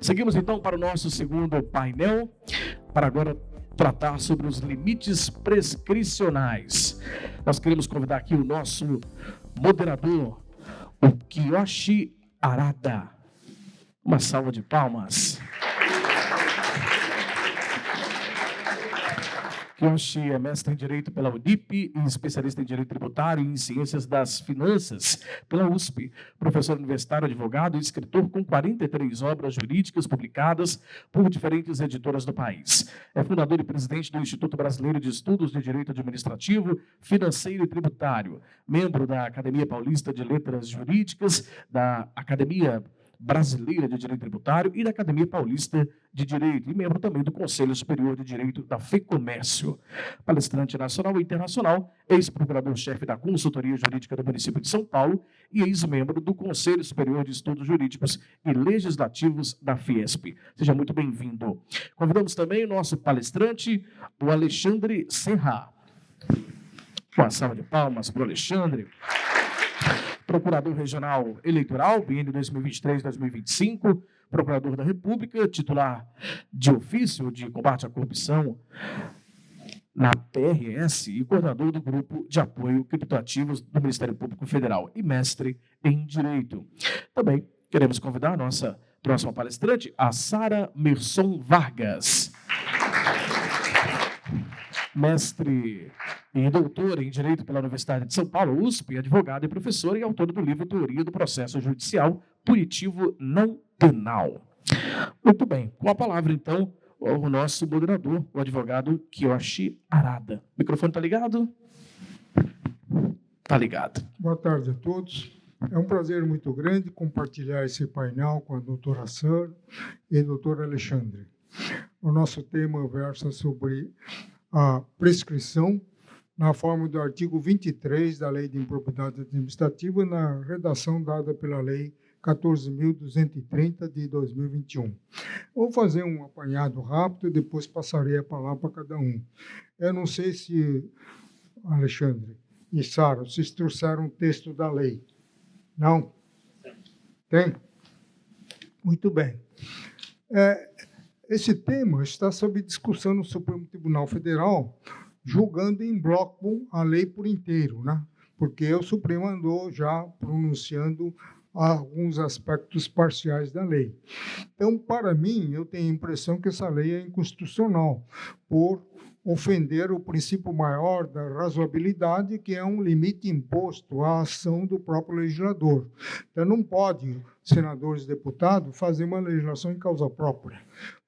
Seguimos então para o nosso segundo painel, para agora tratar sobre os limites prescricionais. Nós queremos convidar aqui o nosso moderador, o Kiyoshi Arada. Uma salva de palmas. Kiyoshi é mestre em Direito pela Unip e especialista em Direito Tributário e em Ciências das Finanças pela USP. Professor universitário, advogado e escritor com 43 obras jurídicas publicadas por diferentes editoras do país. É fundador e presidente do Instituto Brasileiro de Estudos de Direito Administrativo, Financeiro e Tributário. Membro da Academia Paulista de Letras Jurídicas, da Academia Brasileira de Direito Tributário e da Academia Paulista de Direito, e membro também do Conselho Superior de Direito da FEComércio. Palestrante nacional e internacional, ex-procurador-chefe da Consultoria Jurídica do município de São Paulo e ex-membro do Conselho Superior de Estudos Jurídicos e Legislativos da Fiesp. Seja muito bem-vindo. Convidamos também o nosso palestrante, o Alexandre Serra. Uma salva de palmas para o Alexandre. Procurador Regional Eleitoral, biênio 2023-2025, Procurador da República, titular de ofício de combate à corrupção na PRS e coordenador do Grupo de Apoio Criptoativos do Ministério Público Federal e mestre em Direito. Também queremos convidar a nossa próxima palestrante, a Sara Merson Vargas. Mestre e doutora em Direito pela Universidade de São Paulo, USP, advogada e professora e autora do livro Teoria do Processo Judicial Punitivo Não Penal. Muito bem, com a palavra, então, o nosso moderador, o advogado Kiyoshi Arada. O microfone está ligado? Está ligado. Boa tarde a todos. É um prazer muito grande compartilhar esse painel com a doutora Sara e o doutor Alexandre. O nosso tema versa sobre a prescrição na forma do artigo 23 da Lei de Improbidade Administrativa, na redação dada pela Lei 14.230 de 2021. Vou fazer um apanhado rápido e depois passarei a palavra para cada um. Eu não sei se, Alexandre e Sara, vocês trouxeram o texto da lei. Não? Tem? Muito bem. Esse tema está sob discussão no Supremo Tribunal Federal, julgando em bloco a lei por inteiro, né? Porque o Supremo andou já pronunciando alguns aspectos parciais da lei. Então, para mim, eu tenho a impressão que essa lei é inconstitucional, por ofender o princípio maior da razoabilidade, que é um limite imposto à ação do próprio legislador. Então, não pode senadores e deputados fazer uma legislação em causa própria.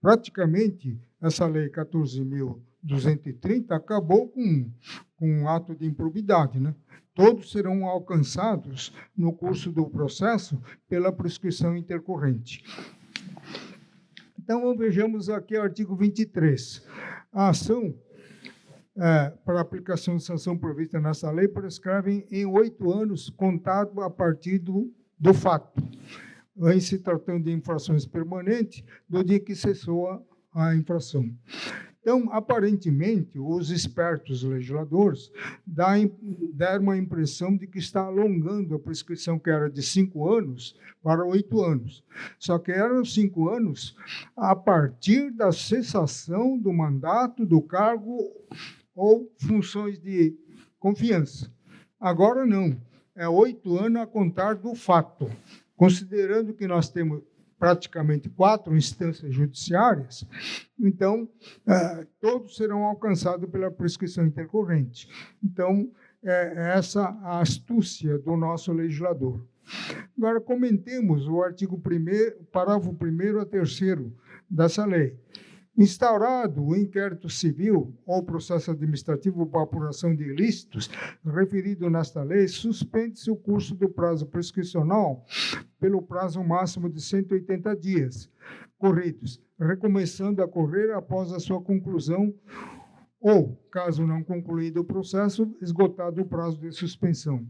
Praticamente, essa lei 14.230 acabou com um ato de improbidade, né? Todos serão alcançados no curso do processo pela prescrição intercorrente. Então, vejamos aqui o artigo 23. A ação para aplicação de sanção prevista nessa lei prescreve em 8 anos, contado a partir do fato, em se tratando de infrações permanentes, do dia que cessou a infração. Então, aparentemente, os espertos legisladores deram uma impressão de que está alongando a prescrição, que era de 5 anos, para 8 anos. Só que eram 5 anos a partir da cessação do mandato, do cargo ou funções de confiança. Agora não, é 8 anos a contar do fato. Considerando que nós temos praticamente 4 instâncias judiciárias, então, todos serão alcançados pela prescrição intercorrente. Então, é essa a astúcia do nosso legislador. Agora, comentemos o artigo 1º, parágrafo 1º a 3º dessa lei. Instaurado o inquérito civil ou processo administrativo para apuração de ilícitos, referido nesta lei, suspende-se o curso do prazo prescricional pelo prazo máximo de 180 dias corridos, recomeçando a correr após a sua conclusão ou, caso não concluído o processo, esgotado o prazo de suspensão.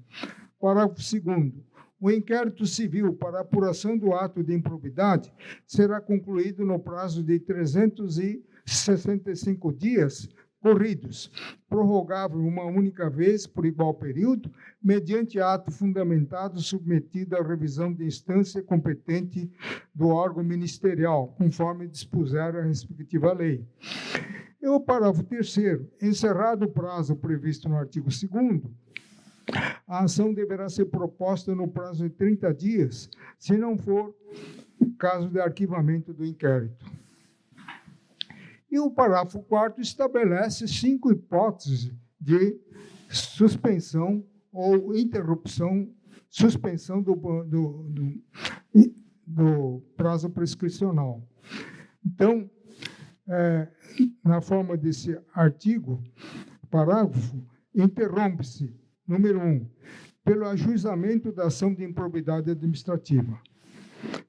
Parágrafo 2º. O inquérito civil para apuração do ato de improbidade será concluído no prazo de 365 dias corridos, prorrogável uma única vez por igual período, mediante ato fundamentado submetido à revisão de instância competente do órgão ministerial, conforme dispuser a respectiva lei. E o parágrafo 3º, encerrado o prazo previsto no artigo 2º, a ação deverá ser proposta no prazo de 30 dias, se não for caso de arquivamento do inquérito. E o parágrafo 4º estabelece 5 hipóteses de suspensão ou interrupção, suspensão do prazo prescricional. Então, na forma desse artigo, parágrafo, interrompe-se, número 1, pelo ajuizamento da ação de improbidade administrativa.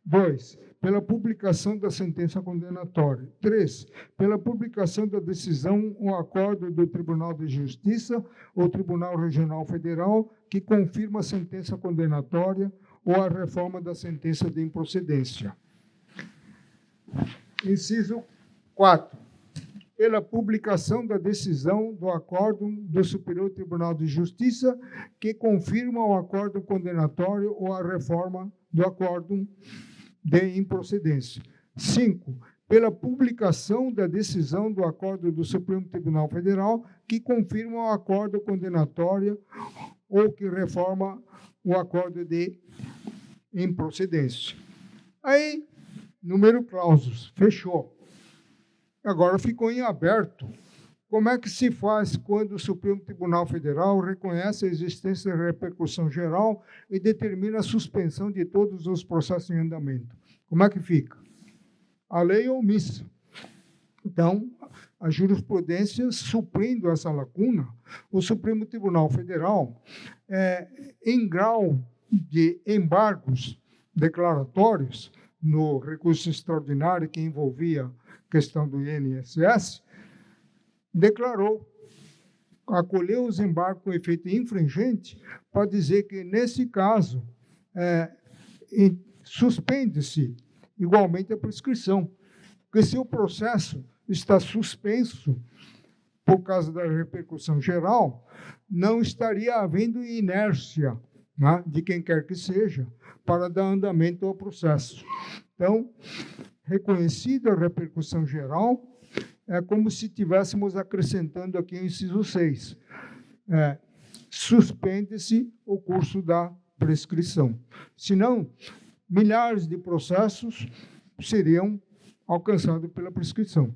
2, pela publicação da sentença condenatória. 3, pela publicação da decisão ou acordo do Tribunal de Justiça ou Tribunal Regional Federal que confirma a sentença condenatória ou a reforma da sentença de improcedência. Inciso 4, pela publicação da decisão do acórdão do Superior Tribunal de Justiça que confirma o acórdão condenatório ou a reforma do acórdão de improcedência. 5, pela publicação da decisão do acórdão do Supremo Tribunal Federal que confirma o acórdão condenatório ou que reforma o acórdão de improcedência. Aí, número clausus, fechou. Agora ficou em aberto. Como é que se faz quando o Supremo Tribunal Federal reconhece a existência de repercussão geral e determina a suspensão de todos os processos em andamento? Como é que fica? A lei é omissa. Então, a jurisprudência, suprindo essa lacuna, o Supremo Tribunal Federal, em grau de embargos declaratórios no recurso extraordinário que envolvia a questão do INSS, declarou, acolheu os embargos com efeito infringente para dizer que, nesse caso, suspende-se igualmente a prescrição. Porque se o processo está suspenso por causa da repercussão geral, não estaria havendo inércia, né, de quem quer que seja para dar andamento ao processo. Então, reconhecida a repercussão geral, é como se estivéssemos acrescentando aqui o inciso 6. Suspende-se o curso da prescrição. Senão, milhares de processos seriam alcançados pela prescrição.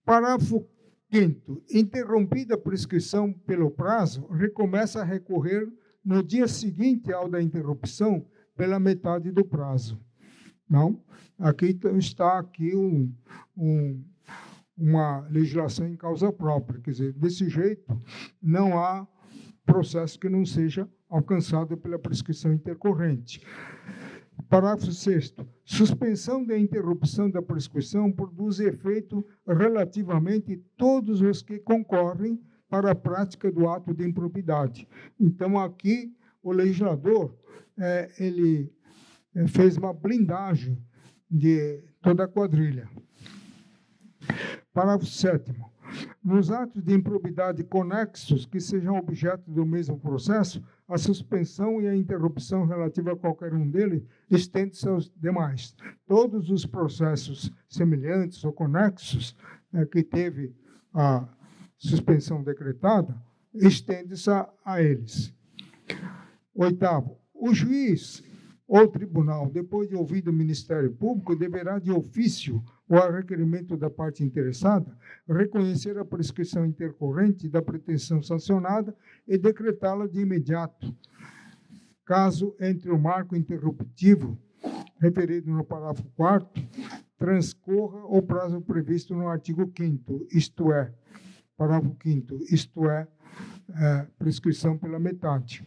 Parágrafo 5º. Interrompida a prescrição pelo prazo, recomeça a recorrer no dia seguinte ao da interrupção pela metade do prazo. Não? Aqui está aqui uma legislação em causa própria. Quer dizer, desse jeito, não há processo que não seja alcançado pela prescrição intercorrente. Parágrafo 6º. Suspensão da interrupção da prescrição produz efeito relativamente todos os que concorrem para a prática do ato de improbidade. Então, aqui, o legislador ele fez uma blindagem de toda a quadrilha. Parágrafo 7º. Nos atos de improbidade conexos que sejam objeto do mesmo processo, a suspensão e a interrupção relativa a qualquer um deles estende-se aos demais. Todos os processos semelhantes ou conexos que teve a suspensão decretada, estende-se a eles. 8º. O juiz ou tribunal, depois de ouvido o Ministério Público, deverá, de ofício ou a requerimento da parte interessada, reconhecer a prescrição intercorrente da pretensão sancionada e decretá-la de imediato, caso entre o marco interruptivo, referido no parágrafo 4º, transcorra o prazo previsto no artigo 5º, isto é, parágrafo 5º, isto é, prescrição pela metade.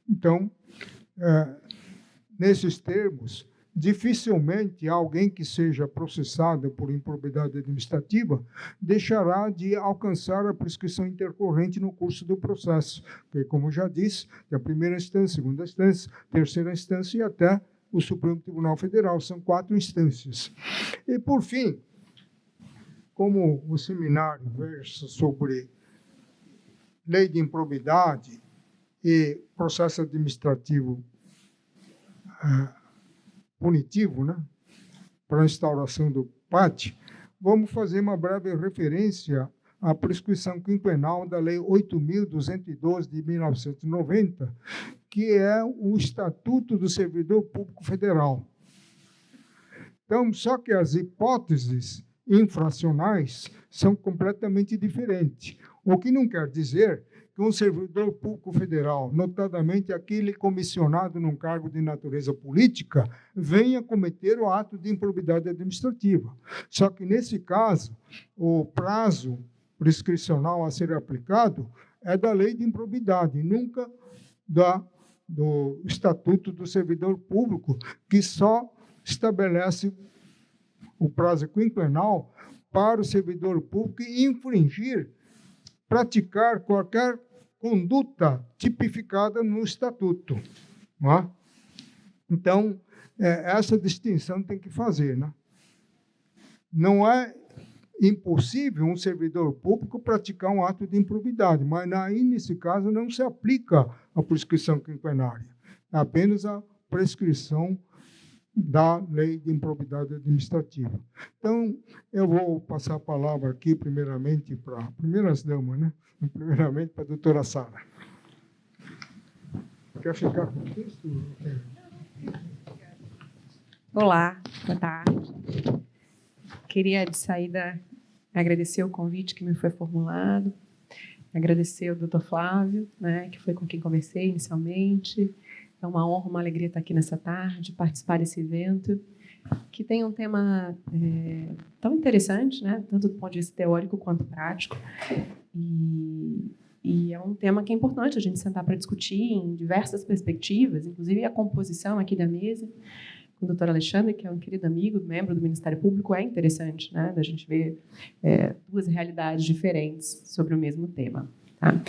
Então, nesses termos, dificilmente alguém que seja processado por improbidade administrativa deixará de alcançar a prescrição intercorrente no curso do processo, porque, como já disse, é a primeira instância, segunda instância, terceira instância e até o Supremo Tribunal Federal. São 4 instâncias. E, por fim, como o seminário versa sobre lei de improbidade e processo administrativo punitivo, né, para a instauração do PAT, vamos fazer uma breve referência à prescrição quinquenal da Lei 8.212 de 1990, que é o Estatuto do Servidor Público Federal. Então, só que as hipóteses infracionais são completamente diferentes, o que não quer dizer que um servidor público federal, notadamente aquele comissionado num cargo de natureza política, venha cometer o ato de improbidade administrativa. Só que, nesse caso, o prazo prescricional a ser aplicado é da lei de improbidade, nunca do Estatuto do Servidor Público, que só estabelece o prazo quinquenal para o servidor público infringir, praticar qualquer conduta tipificada no Estatuto. Não é? Então, essa distinção tem que fazer. Né? Não é impossível um servidor público praticar um ato de improbidade, mas aí, nesse caso, não se aplica a prescrição quinquenária, é apenas a prescrição da lei de improbidade administrativa. Então, eu vou passar a palavra aqui, primeiramente, para primeiras damas, né? Primeiramente para a doutora Sara. Quer ficar com o texto? Olá, boa tarde. Queria, de saída, agradecer o convite que me foi formulado, agradecer ao doutor Flávio, né, que foi com quem conversei inicialmente. É uma honra, uma alegria estar aqui nessa tarde, participar desse evento, que tem um tema tão interessante, né, tanto do ponto de vista teórico quanto prático. E é um tema que é importante a gente sentar para discutir em diversas perspectivas, inclusive a composição aqui da mesa, com o doutor Alexandre, que é um querido amigo, membro do Ministério Público. É interessante, né, da gente ver duas realidades diferentes sobre o mesmo tema. Tá?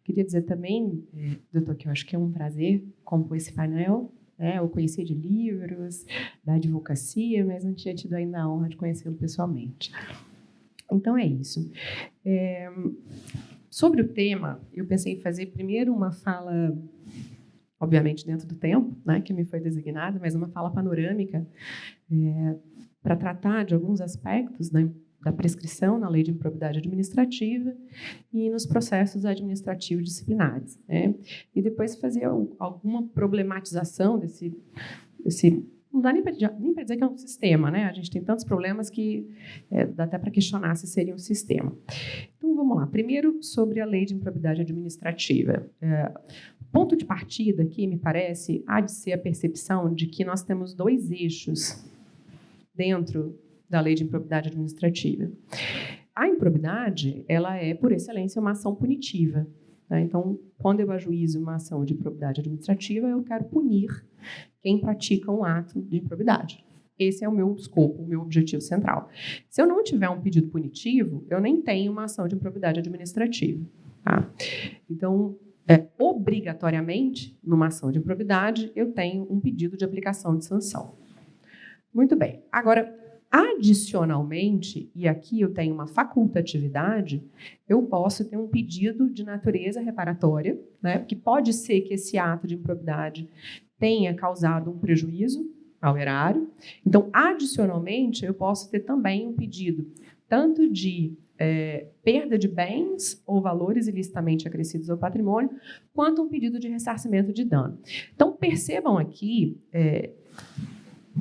Queria dizer também, doutor, que eu acho que é um prazer compor esse painel. Eu conheci de livros, da advocacia, mas não tinha tido ainda a honra de conhecê-lo pessoalmente. Então, é isso. Sobre o tema, eu pensei em fazer primeiro uma fala, obviamente dentro do tempo, né, que me foi designado, mas uma fala panorâmica para tratar de alguns aspectos da prescrição na lei de improbidade administrativa e nos processos administrativos disciplinares. Né? E depois fazer alguma problematização desse não dá nem para dizer que é um sistema, né? A gente tem tantos problemas que dá até para questionar se seria um sistema. Então, vamos lá. Primeiro, sobre a lei de improbidade administrativa. Ponto de partida aqui, me parece, há de ser a percepção de que nós temos dois eixos dentro da lei de improbidade administrativa. A improbidade, ela é, por excelência, uma ação punitiva. Né? Então, quando eu ajuizo uma ação de improbidade administrativa, eu quero punir quem pratica um ato de improbidade. Esse é o meu escopo, o meu objetivo central. Se eu não tiver um pedido punitivo, eu nem tenho uma ação de improbidade administrativa. Tá? Então, obrigatoriamente, numa ação de improbidade, eu tenho um pedido de aplicação de sanção. Muito bem. Agora, adicionalmente, e aqui eu tenho uma facultatividade, eu posso ter um pedido de natureza reparatória, né, que pode ser que esse ato de improbidade tenha causado um prejuízo ao erário. Então, adicionalmente, eu posso ter também um pedido tanto de perda de bens ou valores ilicitamente acrescidos ao patrimônio, quanto um pedido de ressarcimento de dano. Então, percebam aqui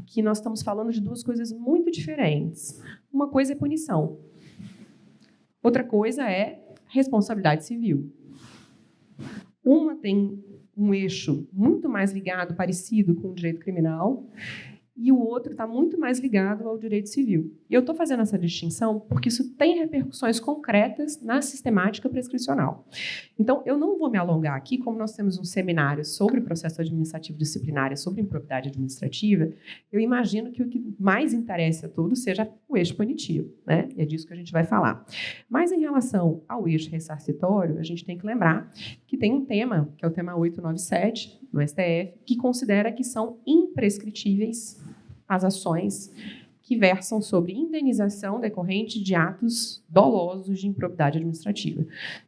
que nós estamos falando de duas coisas muito diferentes. Uma coisa é punição. Outra coisa é responsabilidade civil. Uma tem um eixo muito mais ligado, parecido com o direito criminal, e o outro está muito mais ligado ao direito civil. E eu estou fazendo essa distinção porque isso tem repercussões concretas na sistemática prescricional. Então, eu não vou me alongar aqui, como nós temos um seminário sobre processo administrativo disciplinar e sobre improbidade administrativa, eu imagino que o que mais interessa a todos seja o eixo punitivo, né? E é disso que a gente vai falar. Mas, em relação ao eixo ressarcitório, a gente tem que lembrar que tem um tema, que é o tema 897, no STF, que considera que são imprescritíveis as ações que versam sobre indenização decorrente de atos dolosos de improbidade administrativa.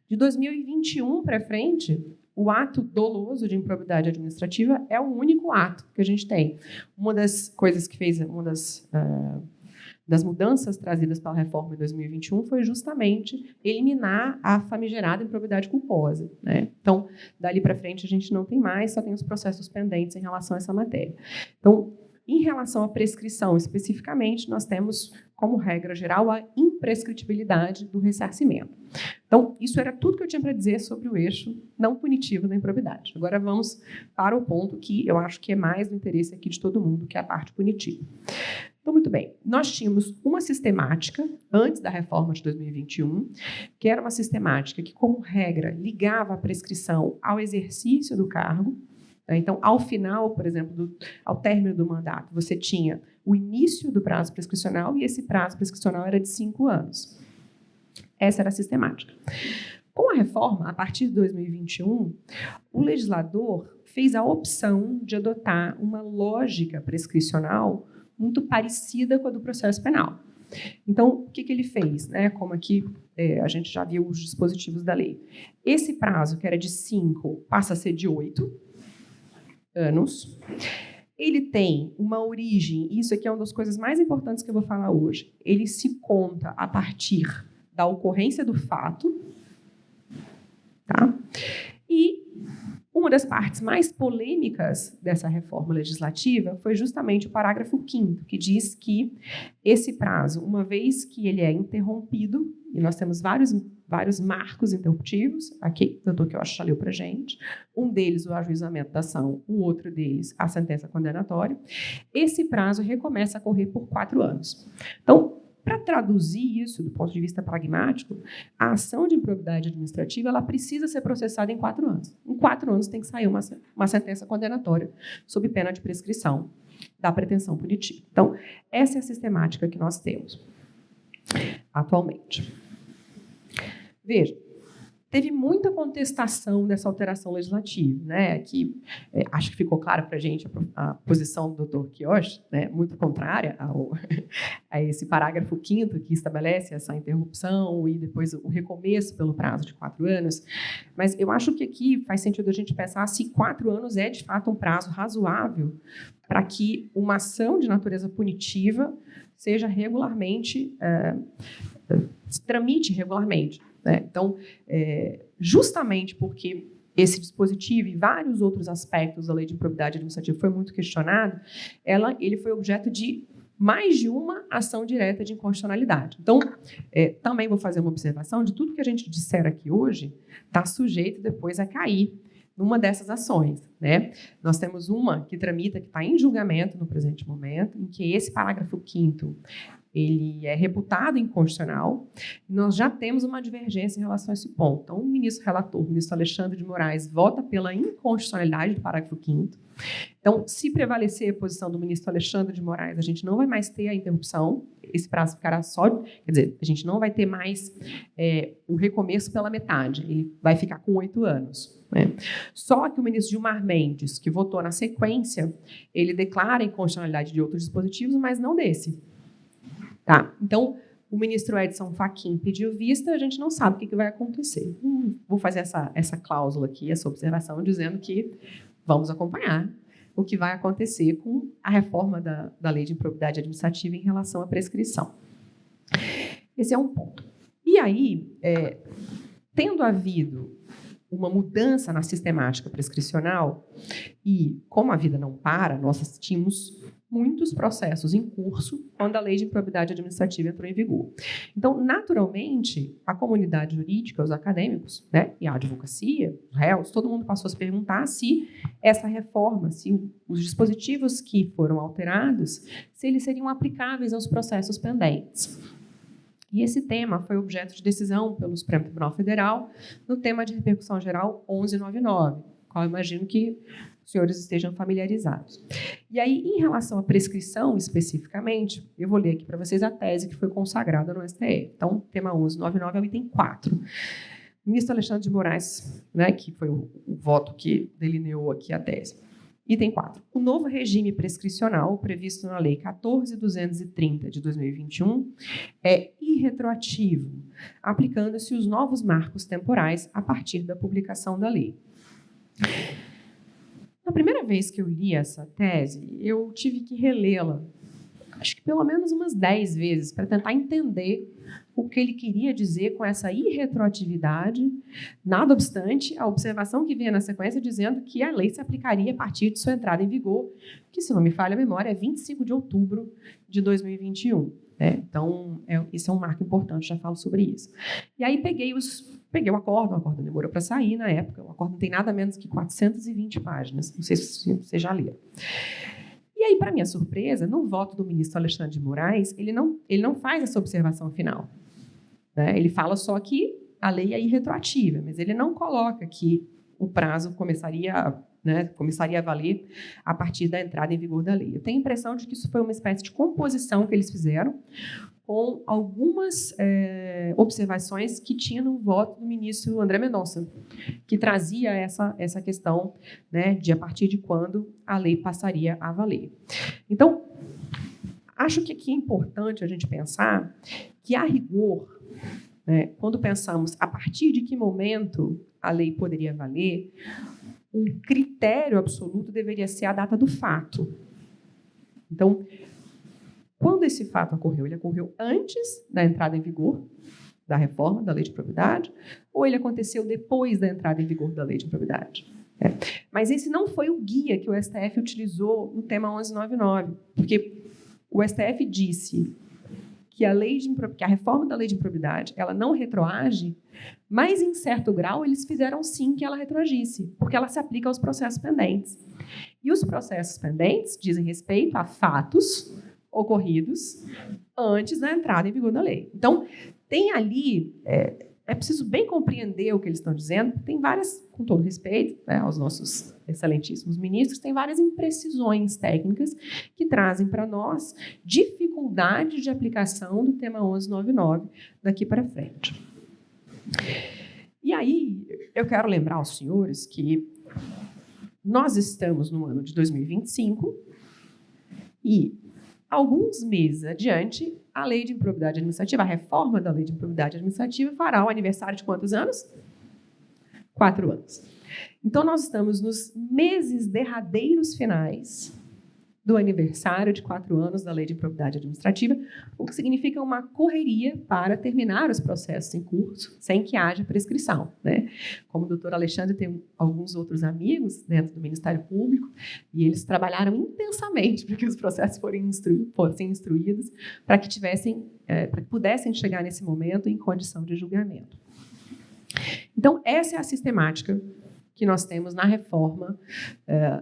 De 2021 para frente, o ato doloso de improbidade administrativa é o único ato que a gente tem. Uma das coisas que fez, uma das mudanças trazidas pela reforma em 2021 foi justamente eliminar a famigerada improbidade culposa, né? Então, dali para frente, a gente não tem mais, só tem os processos pendentes em relação a essa matéria. Então, em relação à prescrição, especificamente, nós temos, como regra geral, a imprescritibilidade do ressarcimento. Então, isso era tudo que eu tinha para dizer sobre o eixo não punitivo da improbidade. Agora vamos para o ponto que eu acho que é mais do interesse aqui de todo mundo, que é a parte punitiva. Então, muito bem, nós tínhamos uma sistemática, antes da reforma de 2021, que era uma sistemática que, como regra, ligava a prescrição ao exercício do cargo. Então, ao final, por exemplo, ao término do mandato, você tinha o início do prazo prescricional e esse prazo prescricional era de 5 anos. Essa era a sistemática. Com a reforma, a partir de 2021, o legislador fez a opção de adotar uma lógica prescricional muito parecida com a do processo penal. Então, o que ele fez? Como aqui a gente já viu os dispositivos da lei. Esse prazo, que era de 5, passa a ser de 8 anos. Ele tem uma origem, e isso aqui é uma das coisas mais importantes que eu vou falar hoje, ele se conta a partir da ocorrência do fato, tá? E uma das partes mais polêmicas dessa reforma legislativa foi justamente o parágrafo 5º, que diz que esse prazo, uma vez que ele é interrompido, e nós temos vários marcos interruptivos, aqui, o doutor Quioche já leu para a gente, um deles o ajuizamento da ação, o outro deles a sentença condenatória, esse prazo recomeça a correr por 4 anos. Então, para traduzir isso do ponto de vista pragmático, a ação de improbidade administrativa ela precisa ser processada em 4 anos. Em 4 anos tem que sair uma sentença condenatória sob pena de prescrição da pretensão punitiva. Então, essa é a sistemática que nós temos atualmente. Veja, teve muita contestação dessa alteração legislativa, né? Que acho que ficou claro para a gente a posição do doutor Quioche, né? Muito contrária a esse parágrafo 5º que estabelece essa interrupção e depois o recomeço pelo prazo de 4 anos. Mas eu acho que aqui faz sentido a gente pensar se 4 anos é, de fato, um prazo razoável para que uma ação de natureza punitiva seja regularmente, se tramite regularmente. Então, justamente porque esse dispositivo e vários outros aspectos da lei de improbidade administrativa foi muito questionado, ele foi objeto de mais de uma ação direta de inconstitucionalidade. Então, também vou fazer uma observação de tudo que a gente disser aqui hoje está sujeito depois a cair numa dessas ações, né? Nós temos uma que tramita, que está em julgamento no presente momento, em que esse parágrafo 5º ele é reputado inconstitucional. Nós já temos uma divergência em relação a esse ponto. Então, o ministro relator, o ministro Alexandre de Moraes, vota pela inconstitucionalidade do parágrafo 5º. Então, se prevalecer a posição do ministro Alexandre de Moraes, a gente não vai mais ter a interrupção, esse prazo ficará só, quer dizer, a gente não vai ter mais o recomeço pela metade, ele vai ficar com 8 anos. Né? Só que o ministro Gilmar Mendes, que votou na sequência, ele declara a inconstitucionalidade de outros dispositivos, mas não desse. Tá? Então, o ministro Edson Fachin pediu vista, a gente não sabe o que vai acontecer. Vou fazer essa cláusula aqui, essa observação, dizendo que vamos acompanhar o que vai acontecer com a reforma da lei de improbidade administrativa em relação à prescrição. Esse é um ponto. E aí, tendo havido uma mudança na sistemática prescricional, e como a vida não para, nós assistimos muitos processos em curso quando a lei de improbidade administrativa entrou em vigor. Então, naturalmente, a comunidade jurídica, os acadêmicos, né, e a advocacia, os réus, todo mundo passou a se perguntar se essa reforma, se os dispositivos que foram alterados, se eles seriam aplicáveis aos processos pendentes. E esse tema foi objeto de decisão pelo Supremo Tribunal Federal no tema de repercussão geral 1199, qual eu imagino que os senhores estejam familiarizados. E aí, em relação à prescrição especificamente, eu vou ler aqui para vocês a tese que foi consagrada no STF. Então, tema 1199 é o item 4. O ministro Alexandre de Moraes, né, que foi o voto que delineou aqui a tese. Item 4. O novo regime prescricional previsto na Lei 14.230 de 2021 é irretroativo, aplicando-se os novos marcos temporais a partir da publicação da lei. Na primeira vez que eu li essa tese, eu tive que relê-la, acho que pelo menos umas 10 vezes, para tentar entender o que ele queria dizer com essa irretroatividade, nada obstante a observação que vinha na sequência dizendo que a lei se aplicaria a partir de sua entrada em vigor, que, se não me falha a memória, é 25 de outubro de 2021. Então, isso é um marco importante, já falo sobre isso. E aí peguei o acórdão demorou para sair na época, o acórdão tem nada menos que 420 páginas, não sei se vocês já leram. E aí, para minha surpresa, no voto do ministro Alexandre de Moraes, ele não faz essa observação final. Ele fala só que a lei é irretroativa, mas ele não coloca que o prazo começaria a valer a partir da entrada em vigor da lei. Eu tenho a impressão de que isso foi uma espécie de composição que eles fizeram com algumas observações que tinha no voto do ministro André Mendonça, que trazia essa questão, de a partir de quando a lei passaria a valer. Então, acho que aqui é importante a gente pensar que, a rigor, quando pensamos a partir de que momento a lei poderia valer, o critério absoluto deveria ser a data do fato. Então, quando esse fato ocorreu? Ele ocorreu antes da entrada em vigor da reforma da lei de propriedade ou ele aconteceu depois da entrada em vigor da lei de propriedade? Mas esse não foi o guia que o STF utilizou no tema 1199, porque o STF disse que a reforma da lei de improbidade ela não retroage, mas, em certo grau, eles fizeram sim que ela retroagisse, porque ela se aplica aos processos pendentes. E os processos pendentes dizem respeito a fatos ocorridos antes da entrada em vigor da lei. Então, tem ali... É preciso bem compreender o que eles estão dizendo, tem várias, com todo respeito aos nossos excelentíssimos ministros, tem várias imprecisões técnicas que trazem para nós dificuldade de aplicação do tema 1199 daqui para frente. E aí, eu quero lembrar aos senhores que nós estamos no ano de 2025 e, alguns meses adiante, a lei de improbidade administrativa, a reforma da lei de improbidade administrativa, fará o aniversário de quantos anos? 4 anos. Então, nós estamos nos meses derradeiros finais do aniversário de 4 anos da lei de improbidade administrativa, o que significa uma correria para terminar os processos em curso, sem que haja prescrição. Como o doutor Alexandre tem alguns outros amigos dentro do Ministério Público, e eles trabalharam intensamente para que os processos fossem instruídos, para que pudessem chegar nesse momento em condição de julgamento. Então, essa é a sistemática que nós temos na reforma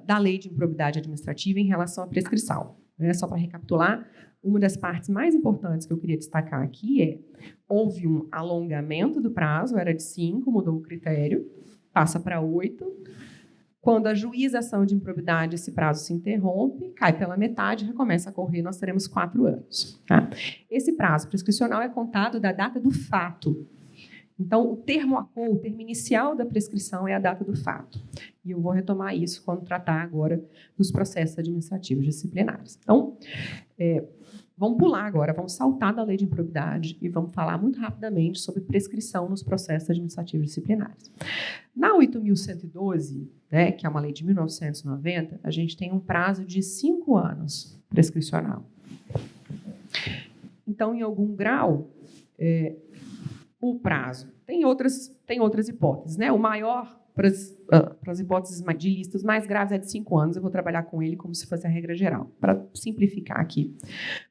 da lei de improbidade administrativa em relação à prescrição. Só para recapitular, uma das partes mais importantes que eu queria destacar aqui houve um alongamento do prazo, era de 5, mudou o critério, passa para 8. Quando a juização de improbidade, esse prazo se interrompe, cai pela metade, recomeça a correr, nós teremos 4 anos. Esse prazo prescricional é contado da data do fato. Então, o termo inicial da prescrição é a data do fato. E eu vou retomar isso quando tratar agora dos processos administrativos disciplinares. Então, vamos pular agora, vamos saltar da lei de improbidade e vamos falar muito rapidamente sobre prescrição nos processos administrativos disciplinares. Na 8.112, que é uma lei de 1990, a gente tem um prazo de 5 anos prescricional. Então, em algum grau... o prazo. Tem outras hipóteses. O maior, para as hipóteses de listas mais graves, é de 5 anos. Eu vou trabalhar com ele como se fosse a regra geral, para simplificar aqui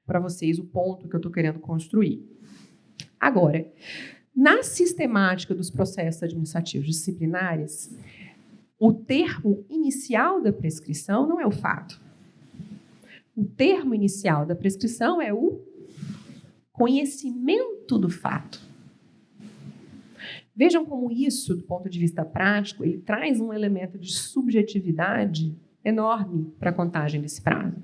para vocês o ponto que eu estou querendo construir. Agora, na sistemática dos processos administrativos disciplinares, o termo inicial da prescrição não é o fato. O termo inicial da prescrição é o conhecimento do fato. Vejam como isso, do ponto de vista prático, ele traz um elemento de subjetividade enorme para a contagem desse prazo.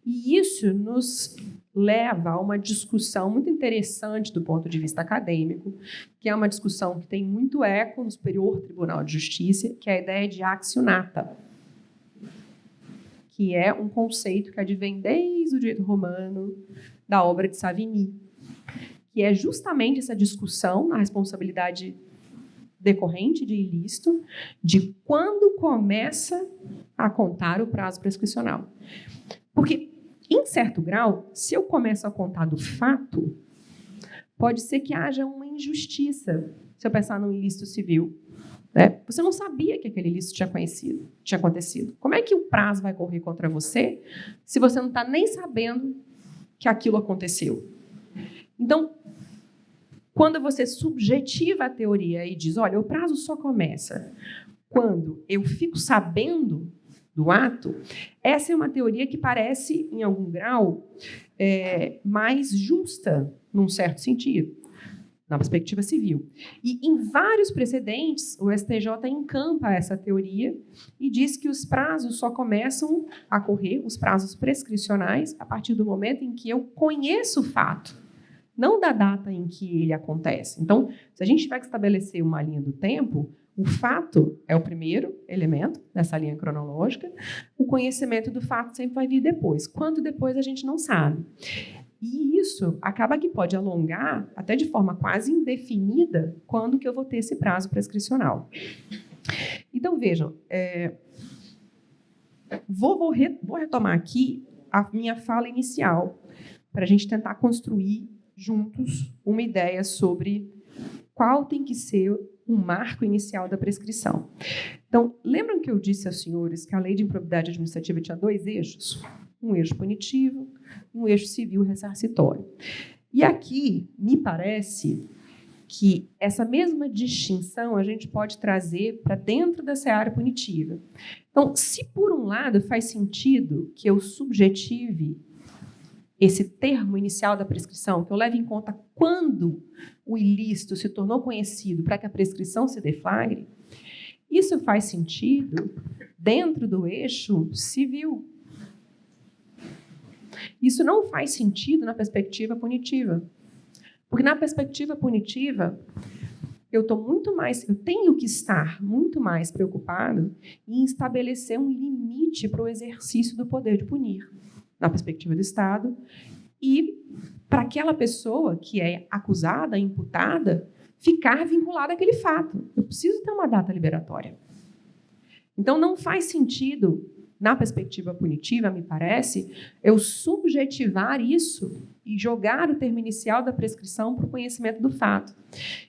E isso nos leva a uma discussão muito interessante do ponto de vista acadêmico, que é uma discussão que tem muito eco no Superior Tribunal de Justiça, que é a ideia de actio nata. que é um conceito que advém desde o direito romano, da obra de Savigny, que é justamente essa discussão na responsabilidade decorrente de ilícito, de quando começa a contar o prazo prescricional. Porque, em certo grau, se eu começo a contar do fato, pode ser que haja uma injustiça, se eu pensar num ilícito civil. Né? Você não sabia que aquele ilícito tinha acontecido. Como é que o prazo vai correr contra você se você não está nem sabendo que aquilo aconteceu? Então, quando você subjetiva a teoria e diz, olha, o prazo só começa quando eu fico sabendo do ato, essa é uma teoria que parece, em algum grau, mais justa, num certo sentido, na perspectiva civil. E, em vários precedentes, o STJ encampa essa teoria e diz que os prazos só começam a correr, os prazos prescricionais, a partir do momento em que eu conheço o fato, não da data em que ele acontece. Então, se a gente tiver que estabelecer uma linha do tempo, o fato é o primeiro elemento dessa linha cronológica, o conhecimento do fato sempre vai vir depois. Quanto depois, a gente não sabe. E isso acaba que pode alongar, até de forma quase indefinida, quando que eu vou ter esse prazo prescricional. Então, vejam, vou retomar aqui a minha fala inicial, para a gente tentar construir juntos uma ideia sobre qual tem que ser o marco inicial da prescrição. Então, lembram que eu disse aos senhores que a lei de improbidade administrativa tinha 2 eixos? Um eixo punitivo, um eixo civil ressarcitório. E aqui, me parece que essa mesma distinção a gente pode trazer para dentro da seara punitiva. Então, se por um lado faz sentido que eu subjetive esse termo inicial da prescrição, que eu leve em conta quando o ilícito se tornou conhecido para que a prescrição se deflagre, isso faz sentido dentro do eixo civil. Isso não faz sentido na perspectiva punitiva. Porque na perspectiva punitiva, eu tenho que estar muito mais preocupado em estabelecer um limite para o exercício do poder de punir, na perspectiva do Estado, e para aquela pessoa que é acusada, imputada, ficar vinculada àquele fato. Eu preciso ter uma data liberatória. Então, não faz sentido, na perspectiva punitiva, me parece, eu subjetivar isso e jogar o termo inicial da prescrição para o conhecimento do fato.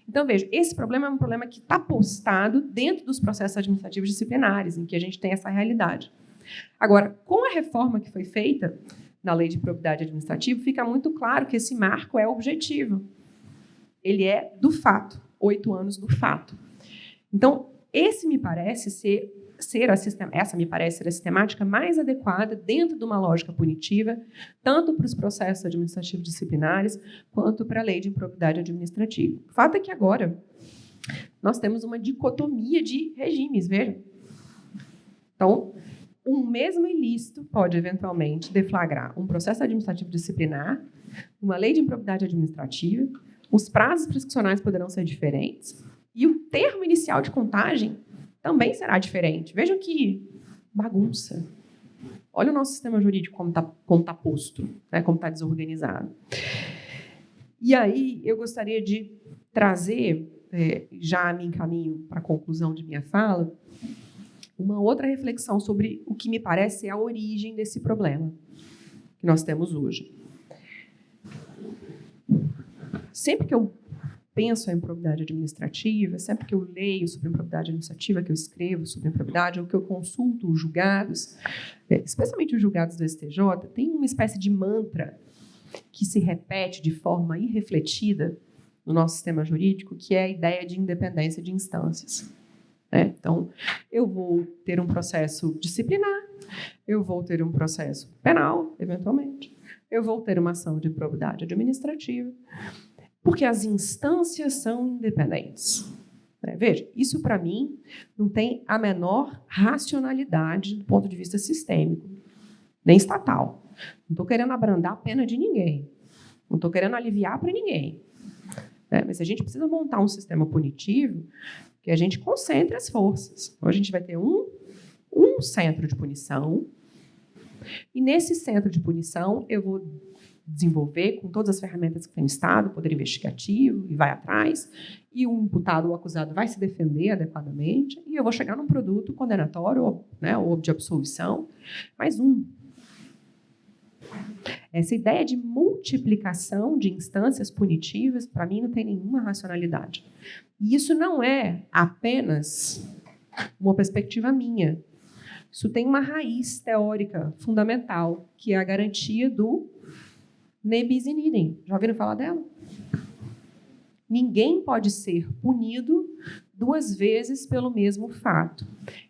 Então, veja, esse problema é um problema que está postado dentro dos processos administrativos disciplinares, em que a gente tem essa realidade. Agora, com a reforma que foi feita na Lei de Improbidade Administrativa, fica muito claro que esse marco é objetivo. Ele é do fato, 8 anos do fato. Então, essa me parece ser a sistemática mais adequada dentro de uma lógica punitiva, tanto para os processos administrativos disciplinares, quanto para a Lei de Improbidade Administrativa. O fato é que agora nós temos uma dicotomia de regimes, vejam. Então, um mesmo ilícito pode, eventualmente, deflagrar um processo administrativo disciplinar, uma lei de improbidade administrativa, os prazos prescricionais poderão ser diferentes e o termo inicial de contagem também será diferente. Vejam que bagunça. Olha o nosso sistema jurídico como tá posto, né, como está desorganizado. E aí, eu gostaria de trazer, já me encaminho para a conclusão de minha fala, uma outra reflexão sobre o que me parece ser a origem desse problema que nós temos hoje. Sempre que eu penso em improbidade administrativa, sempre que eu leio sobre improbidade administrativa, que eu escrevo sobre improbidade, ou que eu consulto os julgados, especialmente os julgados do STJ, tem uma espécie de mantra que se repete de forma irrefletida no nosso sistema jurídico, que é a ideia de independência de instâncias. Então, eu vou ter um processo disciplinar, eu vou ter um processo penal, eventualmente, eu vou ter uma ação de improbidade administrativa, porque as instâncias são independentes. Veja, isso, para mim, não tem a menor racionalidade do ponto de vista sistêmico, nem estatal. Não estou querendo abrandar a pena de ninguém, não estou querendo aliviar para ninguém. Mas a gente precisa montar um sistema punitivo que a gente concentre as forças. Então, a gente vai ter um centro de punição E nesse centro de punição, eu vou desenvolver, com todas as ferramentas que tem no Estado, poder investigativo, e vai atrás, e o imputado ou acusado vai se defender adequadamente, e eu vou chegar num produto condenatório, né, ou de absolvição, mais um. Essa ideia de multiplicação de instâncias punitivas, para mim, não tem nenhuma racionalidade. E isso não é apenas uma perspectiva minha. Isso tem uma raiz teórica fundamental, que é a garantia do ne bis in idem. Já ouviram falar dela? Ninguém pode ser punido duas vezes pelo mesmo fato.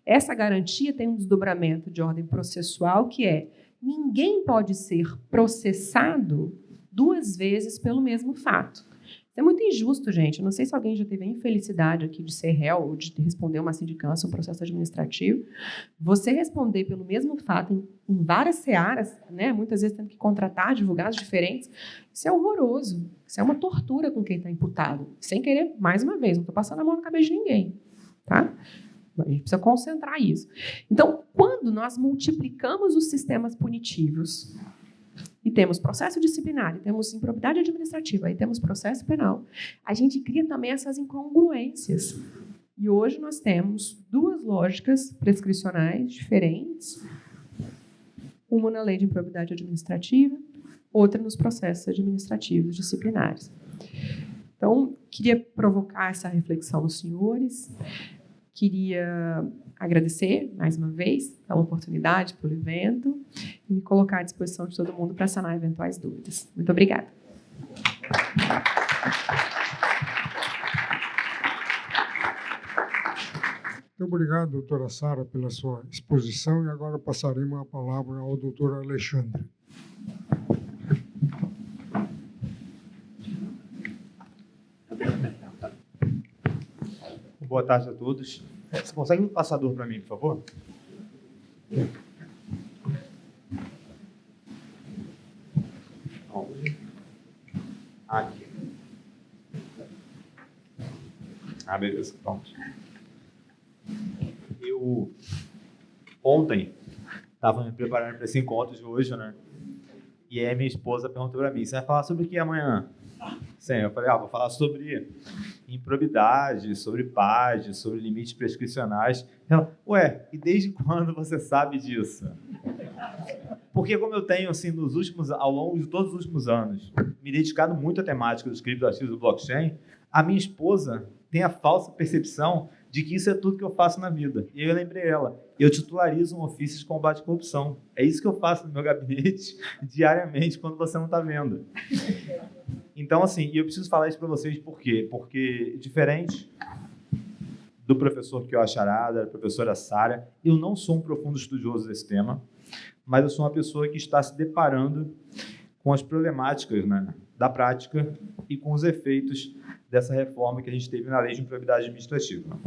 Essa garantia tem um desdobramento de ordem processual, que é: ninguém pode ser processado duas vezes pelo mesmo fato. Isso é muito injusto, gente. Eu não sei se alguém já teve a infelicidade aqui de ser réu ou de responder uma sindicância, um processo administrativo. Você responder pelo mesmo fato em várias searas, né? Muitas vezes tendo que contratar advogados diferentes, isso é horroroso. Isso é uma tortura com quem está imputado. Sem querer, mais uma vez, não estou passando a mão na cabeça de ninguém. Tá? A gente precisa concentrar isso. Então, quando nós multiplicamos os sistemas punitivos e temos processo disciplinar, e temos improbidade administrativa, e temos processo penal, a gente cria também essas incongruências. E hoje nós temos duas lógicas prescricionais diferentes, uma na lei de improbidade administrativa, outra nos processos administrativos disciplinares. Então, queria provocar essa reflexão nos senhores. Queria agradecer, mais uma vez, pela oportunidade, pelo evento, e me colocar à disposição de todo mundo para sanar eventuais dúvidas. Muito obrigada. Muito obrigado, doutora Sara, pela sua exposição, e agora passaremos a palavra ao doutor Alexandre. Boa tarde a todos. Você consegue um passador para mim, por favor? Aqui. Beleza, pronto. Eu, ontem, estava me preparando para esse encontro de hoje, né? E aí minha esposa perguntou para mim: você vai falar sobre o que amanhã? Sim, eu falei: vou falar sobre improbidade, sobre PAD, sobre limites prescricionais. Ela: ué, e desde quando você sabe disso? Porque como eu tenho, assim, ao longo de todos os últimos anos, me dedicado muito à temática dos criptoativos do blockchain, a minha esposa tem a falsa percepção de que isso é tudo que eu faço na vida. E aí eu lembrei ela: eu titularizo um ofício de combate à corrupção. É isso que eu faço no meu gabinete diariamente, quando você não está vendo. Então, assim, eu preciso falar isso para vocês por quê? Porque, diferente do professor Kio Acharada, da professora Sara, eu não sou um profundo estudioso desse tema, mas eu sou uma pessoa que está se deparando com as problemáticas, né, da prática e com os efeitos dessa reforma que a gente teve na lei de improbidade administrativa.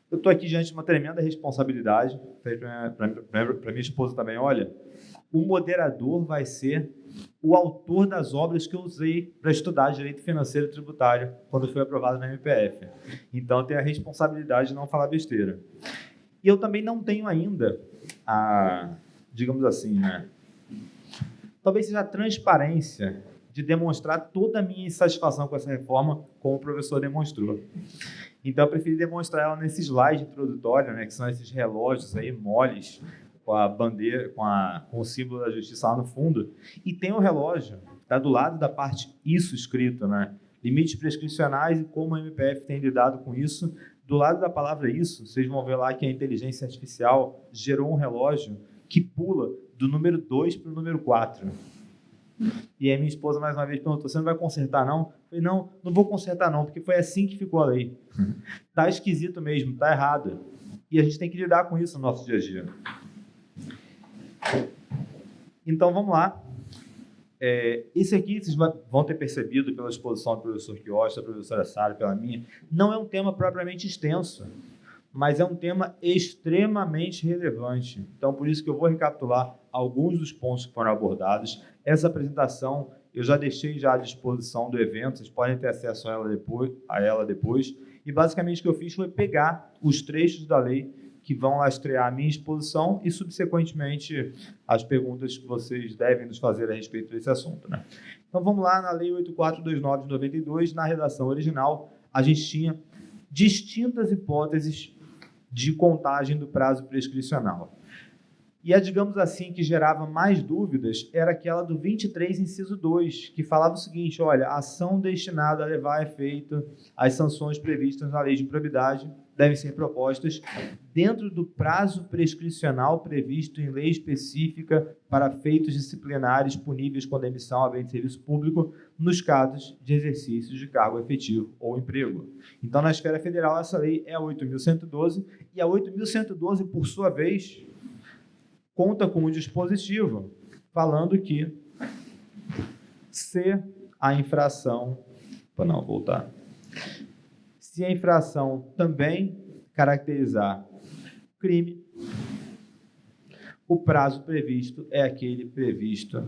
Eu estou aqui diante de uma tremenda responsabilidade. Falei para minha esposa também: olha, o moderador vai ser o autor das obras que eu usei para estudar direito financeiro e tributário quando foi aprovado na MPF. Então, eu tenho a responsabilidade de não falar besteira. E eu também não tenho ainda digamos assim, né, talvez seja a transparência de demonstrar toda a minha insatisfação com essa reforma, como o professor demonstrou. Então, eu preferi demonstrar ela nesse slide introdutório, né, que são esses relógios aí moles, com a bandeira, com o símbolo da justiça lá no fundo. E tem o relógio, está do lado da parte isso escrito, né? Limites prescricionais e como a MPF tem lidado com isso. Do lado da palavra isso, vocês vão ver lá que a inteligência artificial gerou um relógio que pula do número 2 para o número 4. E aí minha esposa mais uma vez perguntou: você não vai consertar não? Eu falei: não vou consertar não, porque foi assim que ficou a lei. Tá esquisito mesmo, tá errado. E a gente tem que lidar com isso no nosso dia a dia. Então, vamos lá. Esse aqui, vocês vão ter percebido pela exposição do professor Quiosta, da professora Sara, pela minha, não é um tema propriamente extenso, mas é um tema extremamente relevante. Então, por isso que eu vou recapitular alguns dos pontos que foram abordados. Essa apresentação eu já deixei à disposição do evento, vocês podem ter acesso a ela depois. E, basicamente, o que eu fiz foi pegar os trechos da lei que vão lastrear a minha exposição e, subsequentemente, as perguntas que vocês devem nos fazer a respeito desse assunto, né? Então, vamos lá, na Lei 8429 de 92, na redação original, a gente tinha distintas hipóteses de contagem do prazo prescricional. E a, digamos assim, que gerava mais dúvidas era aquela do 23, inciso 2, que falava o seguinte: olha, ação destinada a levar a efeito as sanções previstas na lei de improbidade devem ser propostas dentro do prazo prescricional previsto em lei específica para feitos disciplinares puníveis com demissão a bem de serviço público nos casos de exercício de cargo efetivo ou emprego. Então, na esfera federal, essa lei é a 8.112, e a 8.112, por sua vez, conta com um dispositivo falando que se a infração... Se a infração também caracterizar crime, o prazo previsto é aquele previsto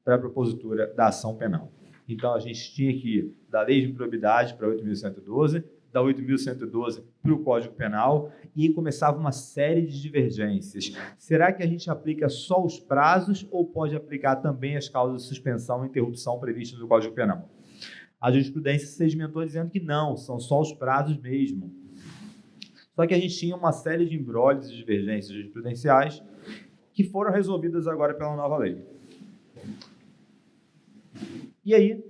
para a propositura da ação penal. Então, a gente tinha que ir da lei de improbidade para 8.112, da 8.112 para o Código Penal, e aí começava uma série de divergências. Será que a gente aplica só os prazos ou pode aplicar também as causas de suspensão e interrupção previstas no Código Penal? A jurisprudência se sedimentou dizendo que não, são só os prazos mesmo. Só que a gente tinha uma série de embrólios e divergências jurisprudenciais que foram resolvidas agora pela nova lei. E aí,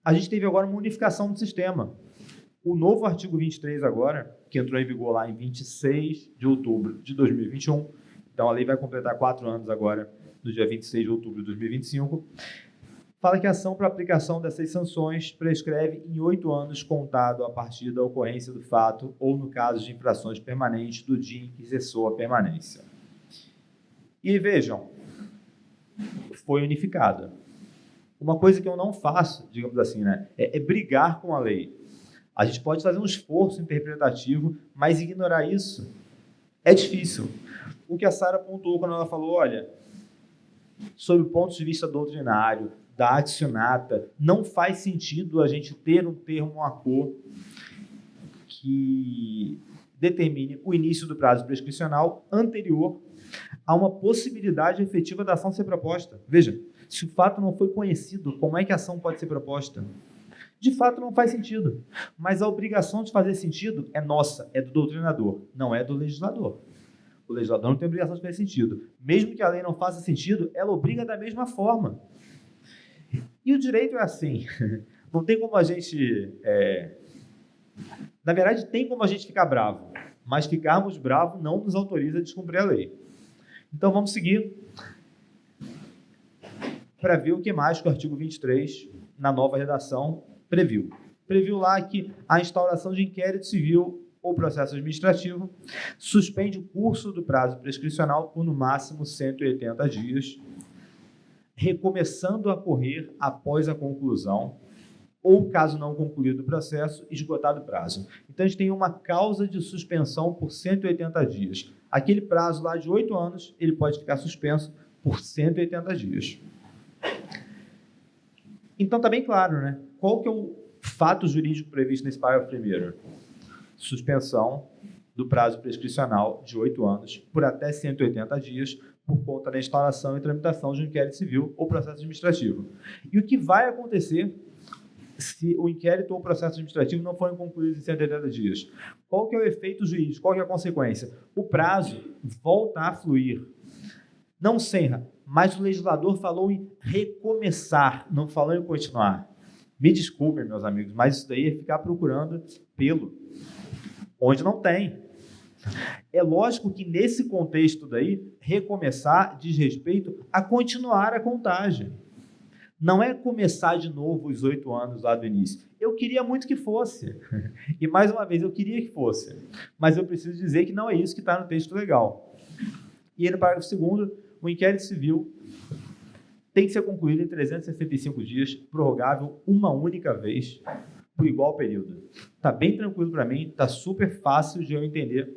a gente teve agora uma unificação do sistema. O novo artigo 23 agora, que entrou em vigor lá em 26 de outubro de 2021, então a lei vai completar 4 anos agora, no dia 26 de outubro de 2025, fala que a ação para aplicação dessas sanções prescreve em 8 anos contado a partir da ocorrência do fato ou, no caso de infrações permanentes, do dia em que cessou a permanência. E vejam, foi unificada. Uma coisa que eu não faço, digamos assim, né, é brigar com a lei. A gente pode fazer um esforço interpretativo, mas ignorar isso é difícil. O que a Sara pontuou quando ela falou, olha, sob o ponto de vista doutrinário, da accionata, não faz sentido a gente ter um termo à cor que determine o início do prazo prescricional anterior a uma possibilidade efetiva da ação ser proposta. Veja, se o fato não foi conhecido, como é que a ação pode ser proposta? De fato, não faz sentido. Mas a obrigação de fazer sentido é nossa, é do doutrinador, não é do legislador. O legislador não tem obrigação de fazer sentido. Mesmo que a lei não faça sentido, ela obriga da mesma forma. E o direito é assim. Não tem como a gente... Na verdade, tem como a gente ficar bravo, mas ficarmos bravos não nos autoriza a descumprir a lei. Então, vamos seguir para ver o que mais que o artigo 23, na nova redação, previu. Previu lá que a instauração de inquérito civil ou processo administrativo suspende o curso do prazo prescricional por, no máximo, 180 dias, recomeçando a correr após a conclusão ou, caso não concluído o processo, esgotado o prazo. Então, a gente tem uma causa de suspensão por 180 dias. Aquele prazo lá de 8 anos, ele pode ficar suspenso por 180 dias. Então, está bem claro, né? Qual que é o fato jurídico previsto nesse parágrafo 1º? Suspensão do prazo prescricional de 8 anos por até 180 dias por conta da instalação e tramitação de um inquérito civil ou processo administrativo. E o que vai acontecer se o inquérito ou o processo administrativo não forem concluídos em 180 dias? Qual que é o efeito jurídico? Qual que é a consequência? O prazo volta a fluir. Não encerra, mas o legislador falou em recomeçar, não falou em continuar. Me desculpem, meus amigos, mas isso daí é ficar procurando pelo onde não tem. É lógico que nesse contexto daí, recomeçar diz respeito a continuar a contagem. Não é começar de novo os 8 anos lá do início. Eu queria muito que fosse. E, mais uma vez, eu queria que fosse. Mas eu preciso dizer que não é isso que está no texto legal. E aí, no parágrafo 2º, o inquérito civil tem que ser concluído em 365 dias, prorrogável uma única vez, por igual período. Está bem tranquilo para mim, está super fácil de eu entender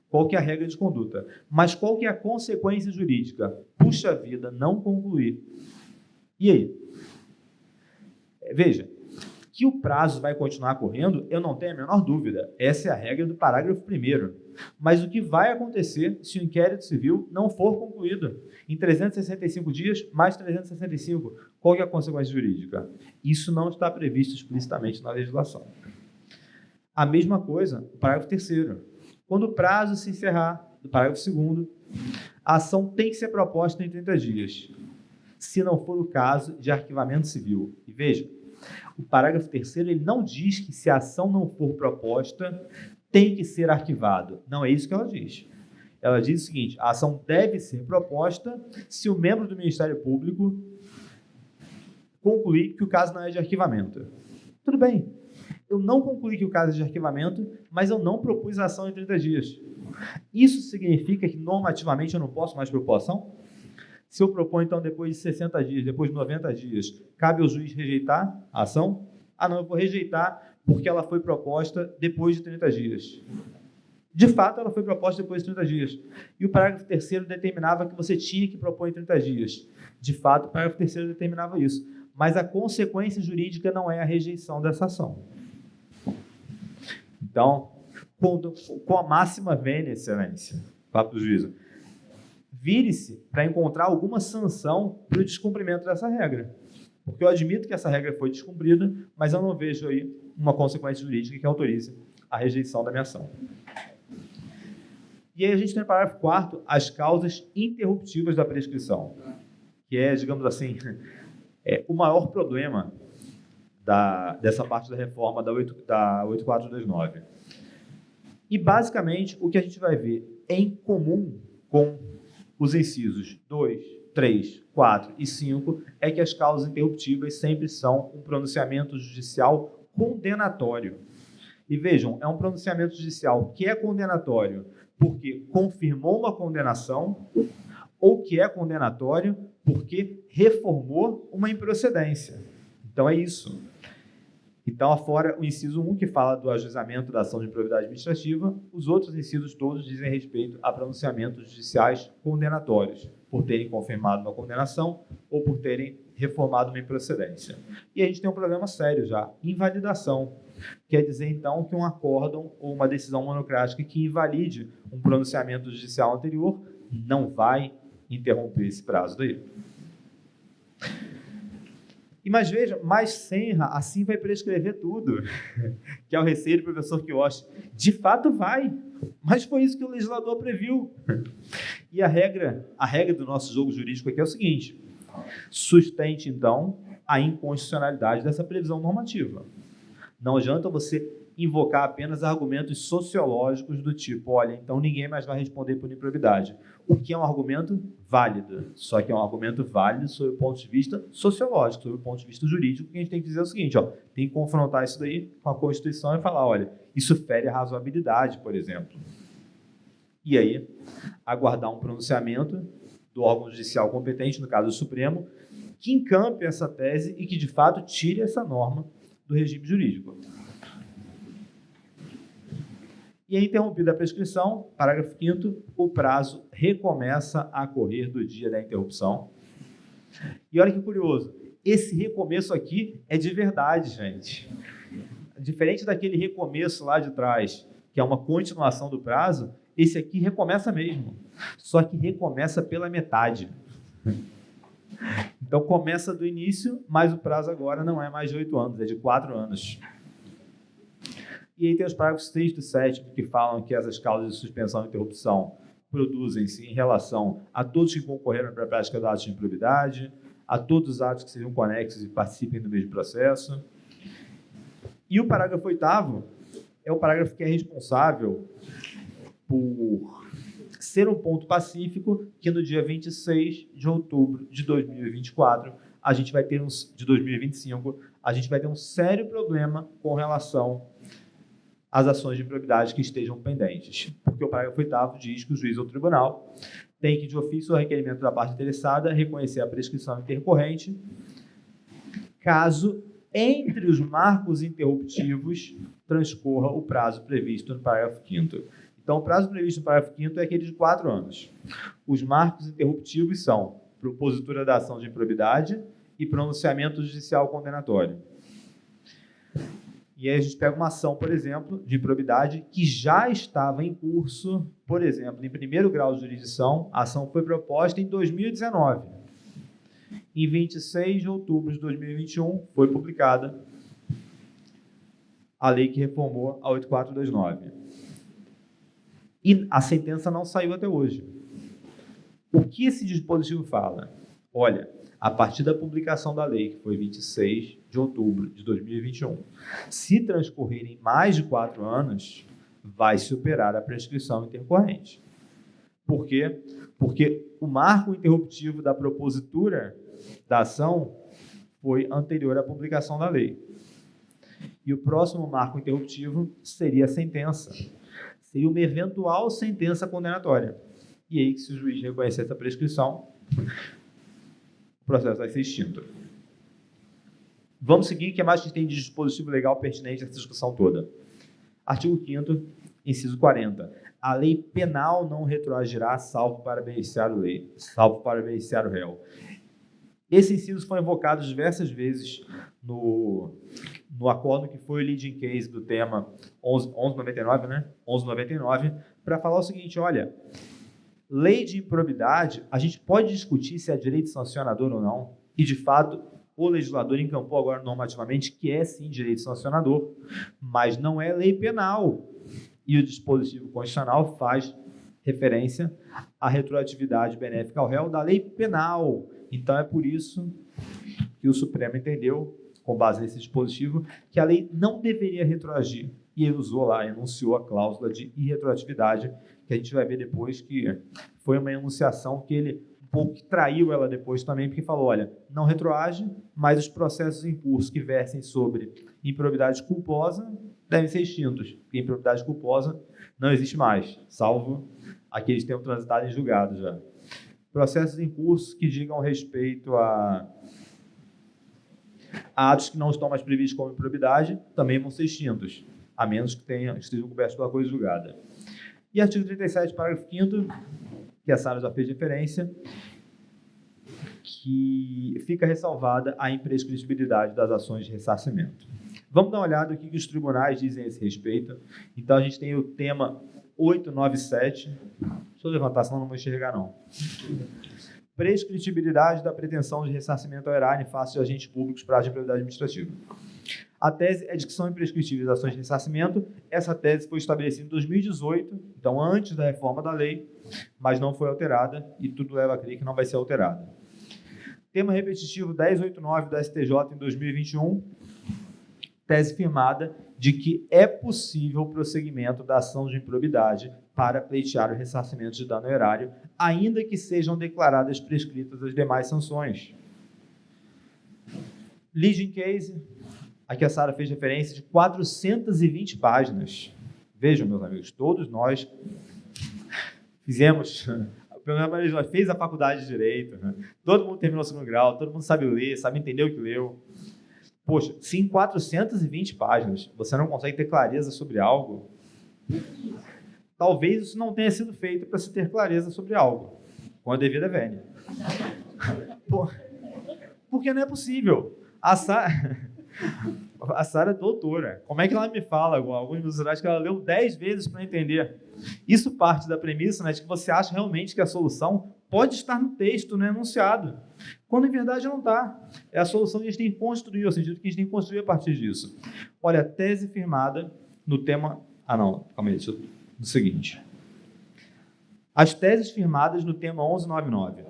qual que é a regra de conduta. Mas qual que é a consequência jurídica? Puxa vida, não concluir. E aí? Veja, Que o prazo vai continuar correndo, eu não tenho a menor dúvida. Essa é a regra do parágrafo 1º. Mas o que vai acontecer se o inquérito civil não for concluído? Em 365 dias, mais 365. Qual que é a consequência jurídica? Isso não está previsto explicitamente na legislação. A mesma coisa, o parágrafo 3º. Quando o prazo se encerrar, do parágrafo 2º, a ação tem que ser proposta em 30 dias, se não for o caso de arquivamento civil. E veja, o parágrafo 3º ele não diz que se a ação não for proposta, tem que ser arquivado. Não é isso que ela diz. Ela diz o seguinte: a ação deve ser proposta se o membro do Ministério Público concluir que o caso não é de arquivamento. Tudo bem. Eu não concluí que o caso é de arquivamento, mas eu não propus a ação em 30 dias. Isso significa que normativamente eu não posso mais propor ação? Se eu propor, então, depois de 60 dias, depois de 90 dias, cabe ao juiz rejeitar a ação? Ah, não, eu vou rejeitar porque ela foi proposta depois de 30 dias. De fato, ela foi proposta depois de 30 dias. E o parágrafo 3º determinava que você tinha que propor em 30 dias. De fato, o parágrafo 3º determinava isso. Mas a consequência jurídica não é a rejeição dessa ação. Então, com a máxima vênia, excelência, papo do juízo, vire-se para encontrar alguma sanção para o descumprimento dessa regra. Porque eu admito que essa regra foi descumprida, mas eu não vejo aí uma consequência jurídica que autorize a rejeição da minha ação. E aí a gente tem no parágrafo 4º as causas interruptivas da prescrição, que é, digamos assim, o maior problema dessa parte da reforma da 8429. E, basicamente, o que a gente vai ver em comum com os incisos 2, 3, 4 e 5 é que as causas interruptivas sempre são um pronunciamento judicial condenatório. E vejam, é um pronunciamento judicial que é condenatório porque confirmou uma condenação ou que é condenatório porque reformou uma improcedência. Então, é isso. Então, afora o inciso 1, que fala do ajuizamento da ação de improbidade administrativa, os outros incisos todos dizem respeito a pronunciamentos judiciais condenatórios, por terem confirmado uma condenação ou por terem reformado uma improcedência. E a gente tem um problema sério já, invalidação. Quer dizer, então, que um acórdão ou uma decisão monocrática que invalide um pronunciamento judicial anterior não vai interromper esse prazo daí. Mas veja, mais senha, assim vai prescrever tudo, que é o receio do professor Quioche. De fato vai, mas foi isso que o legislador previu. E a regra do nosso jogo jurídico aqui é o seguinte: sustente, então, a inconstitucionalidade dessa previsão normativa. Não adianta você invocar apenas argumentos sociológicos do tipo, olha, então ninguém mais vai responder por improbidade. O que é um argumento válido, só que é um argumento válido sob o ponto de vista sociológico, sob o ponto de vista jurídico, que a gente tem que dizer o seguinte, tem que confrontar isso daí com a Constituição e falar, olha, isso fere a razoabilidade, por exemplo. E aí, aguardar um pronunciamento do órgão judicial competente, no caso do Supremo, que encampe essa tese e que, de fato, tire essa norma do regime jurídico. E é interrompida a prescrição, parágrafo 5º, o prazo recomeça a correr do dia da interrupção. E olha que curioso, esse recomeço aqui é de verdade, gente. Diferente daquele recomeço lá de trás, que é uma continuação do prazo, esse aqui recomeça mesmo, só que recomeça pela metade. Então, começa do início, mas o prazo agora não é mais de 8 anos, é de 4 anos. E aí tem os parágrafos 6 e 7 que falam que essas causas de suspensão e interrupção produzem-se em relação a todos que concorreram para a prática de atos de improbidade, a todos os atos que sejam conexos e participem do mesmo processo. E o parágrafo 8º é o parágrafo que é responsável por ser um ponto pacífico que no dia 26 de outubro de 2024, a gente vai ter de 2025, a gente vai ter um sério problema com relação às ações de improbidade que estejam pendentes. Porque o parágrafo 8º diz que o juiz ou tribunal tem que, de ofício ou requerimento da parte interessada, reconhecer a prescrição intercorrente, caso entre os marcos interruptivos transcorra o prazo previsto no parágrafo 5º. Então, o prazo previsto no parágrafo 5º é aquele de 4 anos. Os marcos interruptivos são propositura da ação de improbidade e pronunciamento judicial condenatório. E aí a gente pega uma ação, por exemplo, de improbidade que já estava em curso, por exemplo, em primeiro grau de jurisdição, a ação foi proposta em 2019. Em 26 de outubro de 2021, foi publicada a lei que reformou a 8429. E a sentença não saiu até hoje. O que esse dispositivo fala? Olha, a partir da publicação da lei, que foi 26 de outubro de 2021, se transcorrerem mais de 4 anos, vai superar a prescrição intercorrente. Por quê? Porque o marco interruptivo da propositura da ação foi anterior à publicação da lei. E o próximo marco interruptivo seria a sentença. Seria uma eventual sentença condenatória. E aí, se o juiz reconhecer essa prescrição, o processo vai ser extinto. Vamos seguir, o que mais a gente tem de dispositivo legal pertinente a essa discussão toda? Artigo 5º, inciso 40. A lei penal não retroagirá, salvo para beneficiar o réu. Esse inciso foi invocado diversas vezes no acordo que foi o leading case do tema 1199, né? 1199, para falar o seguinte, olha, lei de improbidade, a gente pode discutir se é direito sancionador ou não, e de fato o legislador encampou agora normativamente que é sim direito sancionador, mas não é lei penal. E o dispositivo constitucional faz referência à retroatividade benéfica ao réu da lei penal. Então é por isso que o Supremo entendeu, com base nesse dispositivo, que a lei não deveria retroagir. E ele usou lá, enunciou a cláusula de irretroatividade, que a gente vai ver depois que foi uma enunciação que ele um pouco que traiu ela depois também, porque falou, olha, não retroage, mas os processos em curso que versem sobre improbidade culposa devem ser extintos, porque improbidade culposa não existe mais, salvo aqueles que tenham transitado em julgado já. Processos em curso que digam respeito a atos que não estão mais previstos como improbidade também vão ser extintos, a menos que estejam cobertos pela coisa julgada. E artigo 37, parágrafo 5º, que a Sara já fez referência, que fica ressalvada a imprescritibilidade das ações de ressarcimento. Vamos dar uma olhada no que os tribunais dizem a esse respeito. Então, a gente tem o tema 897. Deixa eu levantar, senão não vou enxergar, não. Prescritibilidade da pretensão de ressarcimento ao erário em face de agentes públicos para a improbidade administrativa. A tese é de que são imprescritíveis as ações de ressarcimento. Essa tese foi estabelecida em 2018, então antes da reforma da lei, mas não foi alterada e tudo leva a crer que não vai ser alterada. Tema repetitivo 1089 do STJ em 2021, tese firmada de que é possível o prosseguimento da ação de improbidade para pleitear o ressarcimento de dano ao erário, ainda que sejam declaradas prescritas as demais sanções. Leading case, aqui a Sara fez referência de 420 páginas. Vejam, meus amigos, todos nós fizemos, pelo menos nós fez a faculdade de Direito, né? Todo mundo terminou o segundo grau, todo mundo sabe ler, sabe entender o que leu. Poxa, se em 420 páginas você não consegue ter clareza sobre algo, talvez isso não tenha sido feito para se ter clareza sobre algo, com a devida vênia. Porque não é possível. A Sara é doutora. Como é que ela me fala, alguns minutos atrás, que ela leu 10 vezes para entender? Isso parte da premissa, né, de que você acha realmente que a solução pode estar no texto, no enunciado, quando em verdade não está. É a solução que a gente tem que construir, ou seja, que a gente tem que construir a partir disso. Olha, tese firmada no tema... calma aí, deixa eu... No seguinte. As teses firmadas no tema 1199.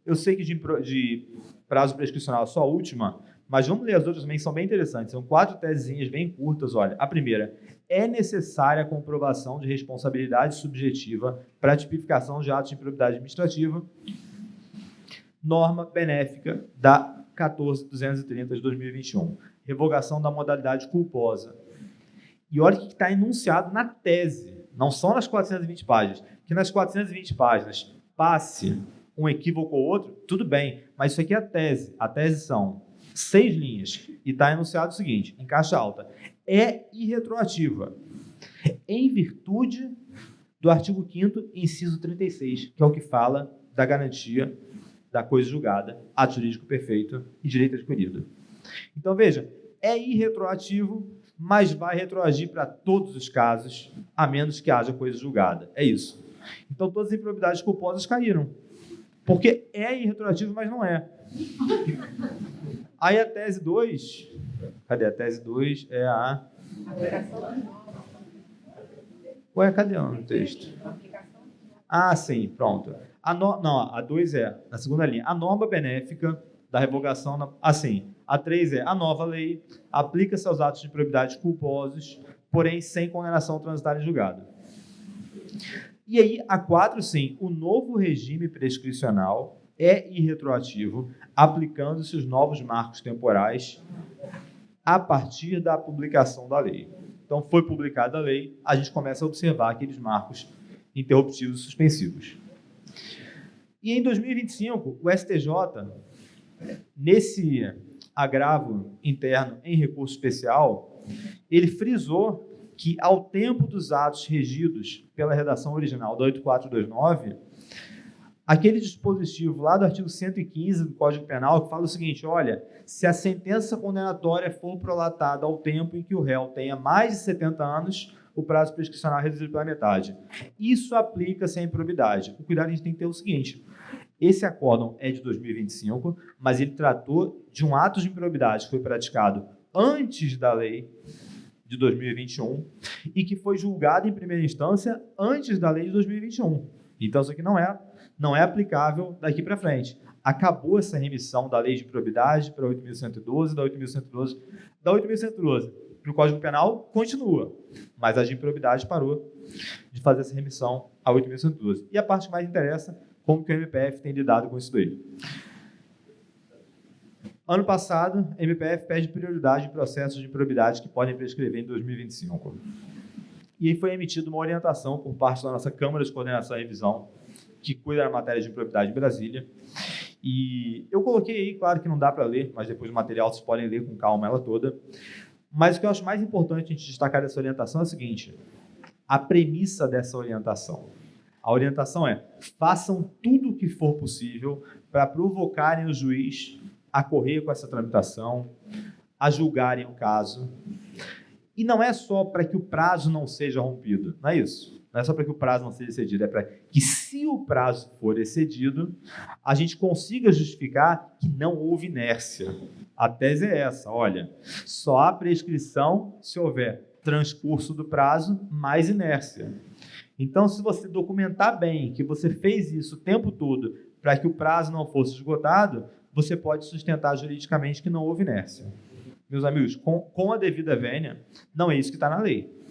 Eu sei que de prazo prescricional só a última, mas vamos ler as outras também, que são bem interessantes. São 4 tesezinhas bem curtas. Olha, a primeira, é necessária a comprovação de responsabilidade subjetiva para a tipificação de atos de improbidade administrativa, norma benéfica da 14.230 de 2021, revogação da modalidade culposa. E olha o que está enunciado na tese, não são nas 420 páginas, que nas 420 páginas passe um equívoco ou outro, tudo bem, mas isso aqui é a tese. A tese são 6 linhas e está enunciado o seguinte, em caixa alta, é irretroativa, em virtude do artigo 5º, inciso 36, que é o que fala da garantia da coisa julgada, ato jurídico perfeito e direito adquirido. Então, veja, é irretroativo, mas vai retroagir para todos os casos, a menos que haja coisa julgada. É isso. Então, todas as improbidades culposas caíram. Porque é irretroativo, mas não é. Aí a tese 2... Cadê? A tese 2 é a... Ué, cadê o texto? Ah, sim, pronto. Não, a 2 é, na segunda linha, a norma benéfica da revogação... Assim, a 3 é a nova lei, aplica-se aos atos de improbidade culposos, porém sem condenação transitária em julgado. E aí, a 4, sim, o novo regime prescricional é irretroativo, aplicando-se os novos marcos temporais a partir da publicação da lei. Então, foi publicada a lei, a gente começa a observar aqueles marcos interruptivos e suspensivos. E em 2025, o STJ, nesse agravo interno em recurso especial, ele frisou que, ao tempo dos atos regidos pela redação original da 8429, aquele dispositivo lá do artigo 115 do Código Penal que fala o seguinte, olha, se a sentença condenatória for prolatada ao tempo em que o réu tenha mais de 70 anos, o prazo prescricional é reduzido pela metade. Isso aplica-se à improbidade. O cuidado que a gente tem que ter é o seguinte, esse acórdão é de 2025, mas ele tratou de um ato de improbidade que foi praticado antes da lei de 2021 e que foi julgado em primeira instância antes da lei de 2021. Então, isso aqui não é aplicável daqui para frente. Acabou essa remissão da lei de improbidade para 8.112, da 8.112. Da 8.112 para o Código Penal, continua, mas a de improbidade parou de fazer essa remissão a 8.112. E a parte que mais interessa, como que o MPF tem lidado com isso daí. Ano passado, a MPF pede prioridade em processos de improbidade que podem prescrever em 2025. E aí foi emitida uma orientação por parte da nossa Câmara de Coordenação e Revisão, que cuida da matéria de improbidade em Brasília. E eu coloquei aí, claro que não dá para ler, mas depois do material vocês podem ler com calma ela toda. Mas o que eu acho mais importante a gente destacar dessa orientação é o seguinte, a premissa dessa orientação. A orientação é, façam tudo o que for possível para provocarem o juiz a correr com essa tramitação, a julgarem o caso. E não é só para que o prazo não seja rompido, não é isso. Não é só para que o prazo não seja excedido, é para que, se o prazo for excedido, a gente consiga justificar que não houve inércia. A tese é essa, olha, só há prescrição se houver transcurso do prazo mais inércia. Então, se você documentar bem que você fez isso o tempo todo para que o prazo não fosse esgotado, você pode sustentar juridicamente que não houve inércia. Meus amigos, com a devida vênia, não é isso que está na lei.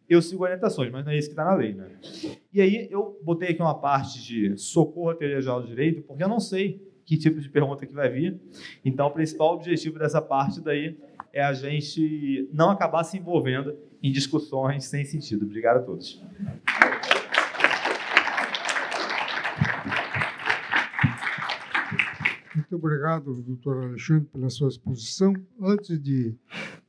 Eu sigo orientações, mas não é isso que está na lei, né? E aí eu botei aqui uma parte de socorro à teoria geral do direito, porque eu não sei que tipo de pergunta que vai vir. Então, o principal objetivo dessa parte daí é a gente não acabar se envolvendo em discussões sem sentido. Obrigado a todos. Muito obrigado, doutor Alexandre, pela sua exposição. Antes de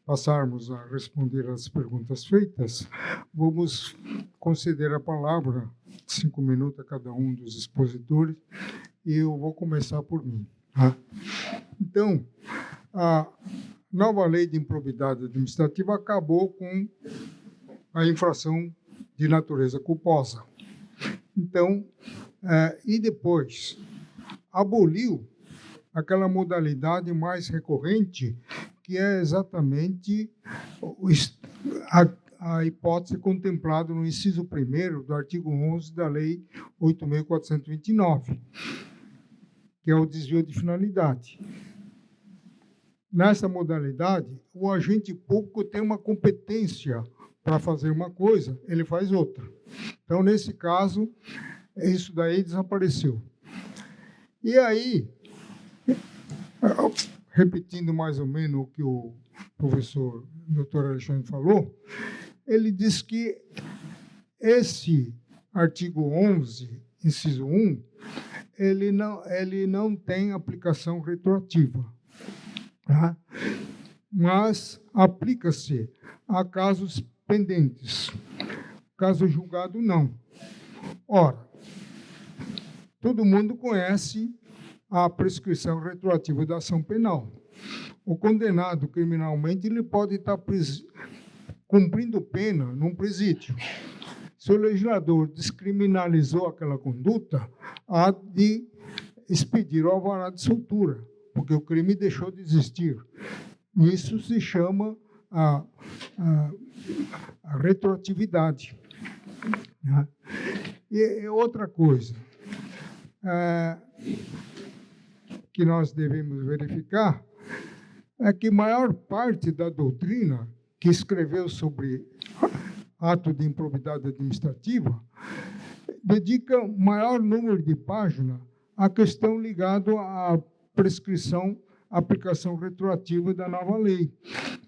passarmos a responder às perguntas feitas, vamos conceder a palavra, 5 minutos a cada um dos expositores, e eu vou começar por mim. Tá? Então, a nova lei de improbidade administrativa acabou com a infração de natureza culposa. Então, e depois aboliu aquela modalidade mais recorrente, que é exatamente a hipótese contemplada no inciso 1º do artigo 11 da Lei 8.429, que é o desvio de finalidade. Nessa modalidade, o agente público tem uma competência para fazer uma coisa, ele faz outra. Então, nesse caso, isso daí desapareceu. E aí, repetindo mais ou menos o que o professor Dr. Alexandre falou, ele diz que esse artigo 11, inciso 1, ele não tem aplicação retroativa, tá? Mas aplica-se a casos pendentes. Caso julgado, não. Ora, todo mundo conhece a prescrição retroativa da ação penal. o condenado criminalmente ele pode estar cumprindo pena num presídio. Se o legislador descriminalizou aquela conduta, há de expedir o alvará de soltura, porque o crime deixou de existir. Isso se chama a retroatividade. E outra coisa que nós devemos verificar é que a maior parte da doutrina que escreveu sobre ato de improbidade administrativa dedica maior número de páginas à questão ligada à prescrição, aplicação retroativa da nova lei.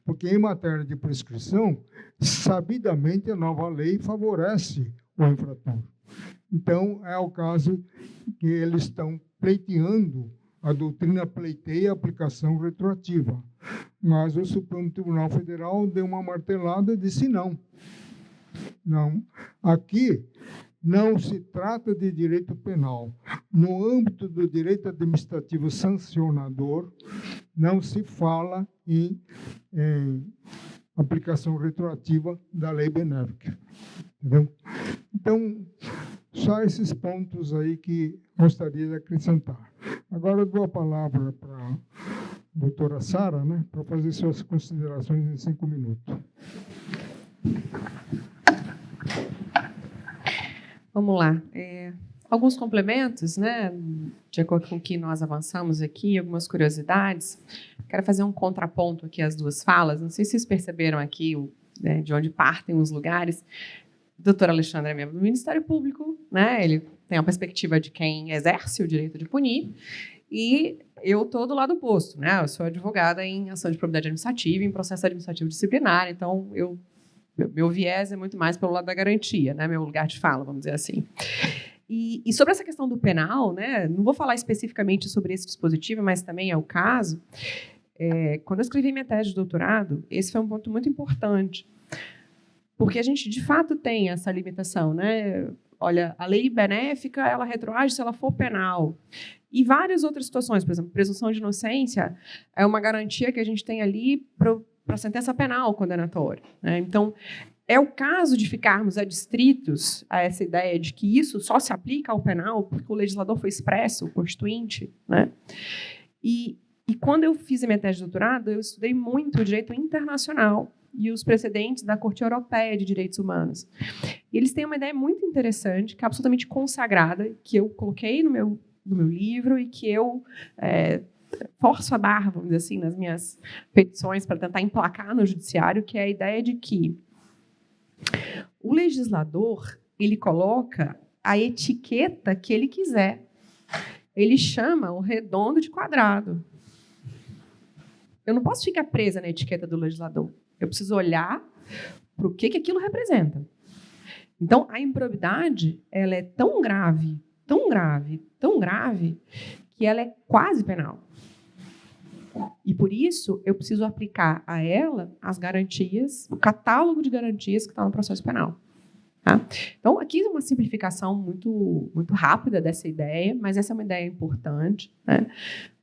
Porque, em matéria de prescrição, sabidamente a nova lei favorece o infrator. Então, é o caso que eles estão pleiteando, a doutrina pleiteia a aplicação retroativa. Mas o Supremo Tribunal Federal deu uma martelada e disse não. Não. Aqui não se trata de direito penal. No âmbito do direito administrativo sancionador, não se fala em aplicação retroativa da lei benéfica. Entendeu? Então, só esses pontos aí que gostaria de acrescentar. Agora eu dou a palavra para a doutora Sara, né, para fazer suas considerações em 5 minutos. Vamos lá. Alguns complementos, né, de acordo com o que nós avançamos aqui, algumas curiosidades. Quero fazer um contraponto aqui às duas falas. Não sei se vocês perceberam aqui de onde partem os lugares. O doutor Alexandre é membro do Ministério Público, né? Ele tem a perspectiva de quem exerce o direito de punir, e eu estou do lado oposto, né? Eu sou advogada em ação de probidade administrativa, em processo administrativo disciplinar, então meu viés é muito mais pelo lado da garantia, né? Meu lugar de fala, vamos dizer assim. E sobre essa questão do penal, né? Não vou falar especificamente sobre esse dispositivo, mas também é o caso. Quando eu escrevi minha tese de doutorado, esse foi um ponto muito importante, porque a gente, de fato, tem essa limitação, né? Olha, a lei benéfica, ela retroage se ela for penal. E várias outras situações, por exemplo, presunção de inocência é uma garantia que a gente tem ali para a sentença penal condenatória, né? Então, é o caso de ficarmos adstritos a essa ideia de que isso só se aplica ao penal porque o legislador foi expresso, o constituinte, né? E quando eu fiz a minha tese de doutorado, eu estudei muito o direito internacional e os precedentes da Corte Europeia de Direitos Humanos. E eles têm uma ideia muito interessante, que é absolutamente consagrada, que eu coloquei no meu livro e que eu forço a barra, vamos dizer assim, nas minhas petições para tentar emplacar no judiciário, que é a ideia de que o legislador, ele coloca a etiqueta que ele quiser. Ele chama o redondo de quadrado. Eu não posso ficar presa na etiqueta do legislador. Eu preciso olhar para o que aquilo representa. Então, a improbidade, ela é tão grave, tão grave, tão grave, que ela é quase penal. E, por isso, eu preciso aplicar a ela as garantias, o catálogo de garantias que está no processo penal. Tá? Então, aqui é uma simplificação muito, muito rápida dessa ideia, mas essa é uma ideia importante, né?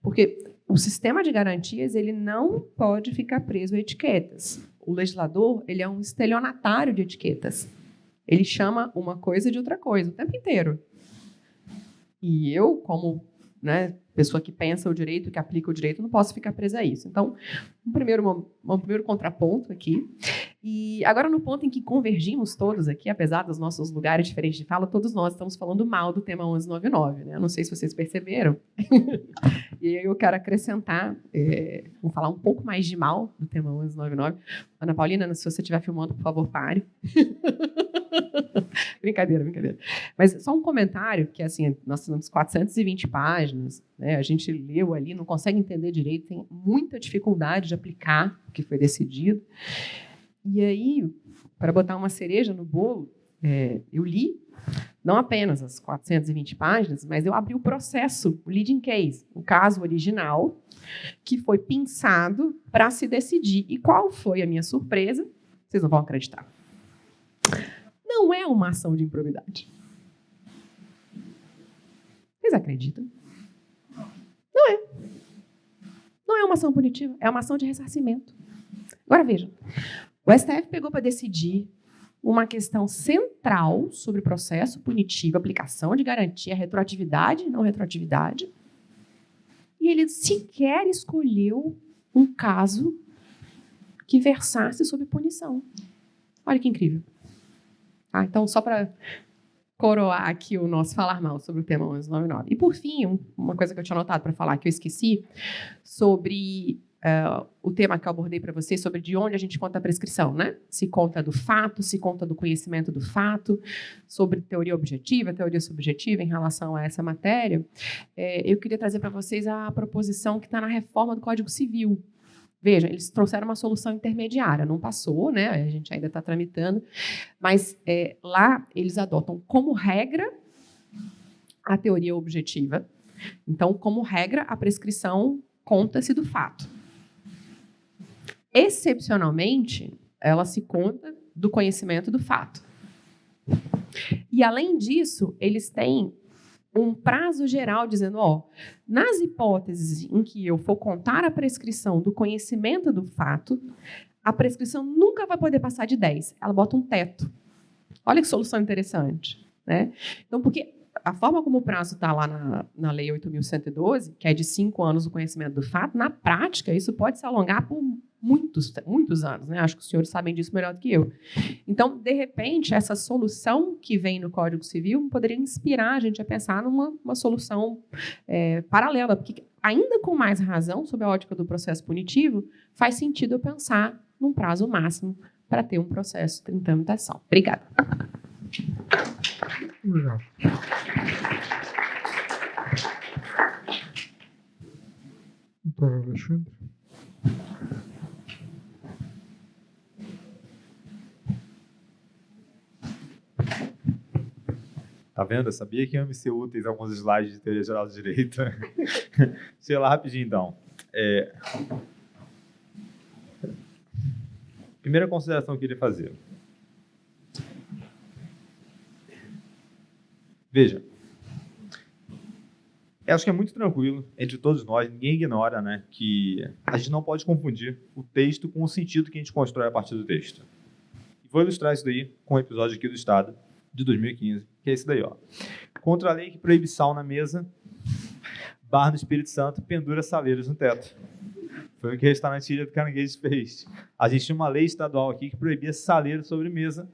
Porque o sistema de garantias ele não pode ficar preso a etiquetas. O legislador ele é um estelionatário de etiquetas. Ele chama uma coisa de outra coisa o tempo inteiro. E eu, como pessoa que pensa o direito, que aplica o direito, não posso ficar presa a isso. Então, um primeiro contraponto aqui. E agora, no ponto em que convergimos todos aqui, apesar dos nossos lugares diferentes de fala, todos nós estamos falando mal do tema 1199. Né? Não sei se vocês perceberam. E aí eu quero acrescentar, vamos falar um pouco mais de mal do tema 1199. Ana Paulina, se você estiver filmando, por favor, pare. Brincadeira. Mas só um comentário, que assim, nós temos 420 páginas, né? A gente leu ali, não consegue entender direito, tem muita dificuldade de aplicar o que foi decidido. E aí, para botar uma cereja no bolo, eu li não apenas as 420 páginas, mas eu abri o processo, o leading case, o caso original, que foi pensado para se decidir. E qual foi a minha surpresa? Vocês não vão acreditar. Não é uma ação de improbidade. Vocês acreditam? Não Não é uma ação punitiva, é uma ação de ressarcimento. Agora, vejam, o STF pegou para decidir uma questão central sobre o processo punitivo, aplicação de garantia, retroatividade e não retroatividade, e ele sequer escolheu um caso que versasse sobre punição. Olha que incrível. Então, só para coroar aqui o nosso falar mal sobre o tema 1199. E, por fim, uma coisa que eu tinha anotado para falar, que eu esqueci, sobre o tema que eu abordei para vocês, sobre de onde a gente conta a prescrição, né? Se conta do fato, se conta do conhecimento do fato, sobre teoria objetiva, teoria subjetiva em relação a essa matéria. Eu queria trazer para vocês a proposição que está na reforma do Código Civil. Veja, eles trouxeram uma solução intermediária, não passou, né? A gente ainda está tramitando, mas lá eles adotam como regra a teoria objetiva. Então, como regra, a prescrição conta-se do fato. Excepcionalmente, ela se conta do conhecimento do fato. E, além disso, eles têm um prazo geral dizendo, nas hipóteses em que eu for contar a prescrição do conhecimento do fato, a prescrição nunca vai poder passar de 10. Ela bota um teto. Olha que solução interessante, né? Então, porque a forma como o prazo está lá na Lei 8.112, que é de 5 anos o conhecimento do fato, na prática, isso pode se alongar por muitos anos, né? Acho que os senhores sabem disso melhor do que eu. Então, de repente, essa solução que vem no Código Civil poderia inspirar a gente a pensar numa solução paralela, porque, ainda com mais razão, sob a ótica do processo punitivo, faz sentido eu pensar num prazo máximo para ter um processo de tramitação. Obrigada. Obrigado. Doutor Alexandre. Tá vendo? Eu sabia que iam me ser úteis alguns slides de teoria geral do direito. Deixa eu ir lá rapidinho, então. Primeira consideração que eu queria fazer. Veja, eu acho que é muito tranquilo entre todos nós, ninguém ignora, né, que a gente não pode confundir o texto com o sentido que a gente constrói a partir do texto. E vou ilustrar isso daí com um episódio aqui do Estado, de 2015, que é esse daí, Contra a lei que proíbe sal na mesa, bar no Espírito Santo, pendura saleiros no teto. Foi o que o restaurante Ilha do Caranguejo fez. A gente tinha uma lei estadual aqui que proibia saleiro sobre mesa.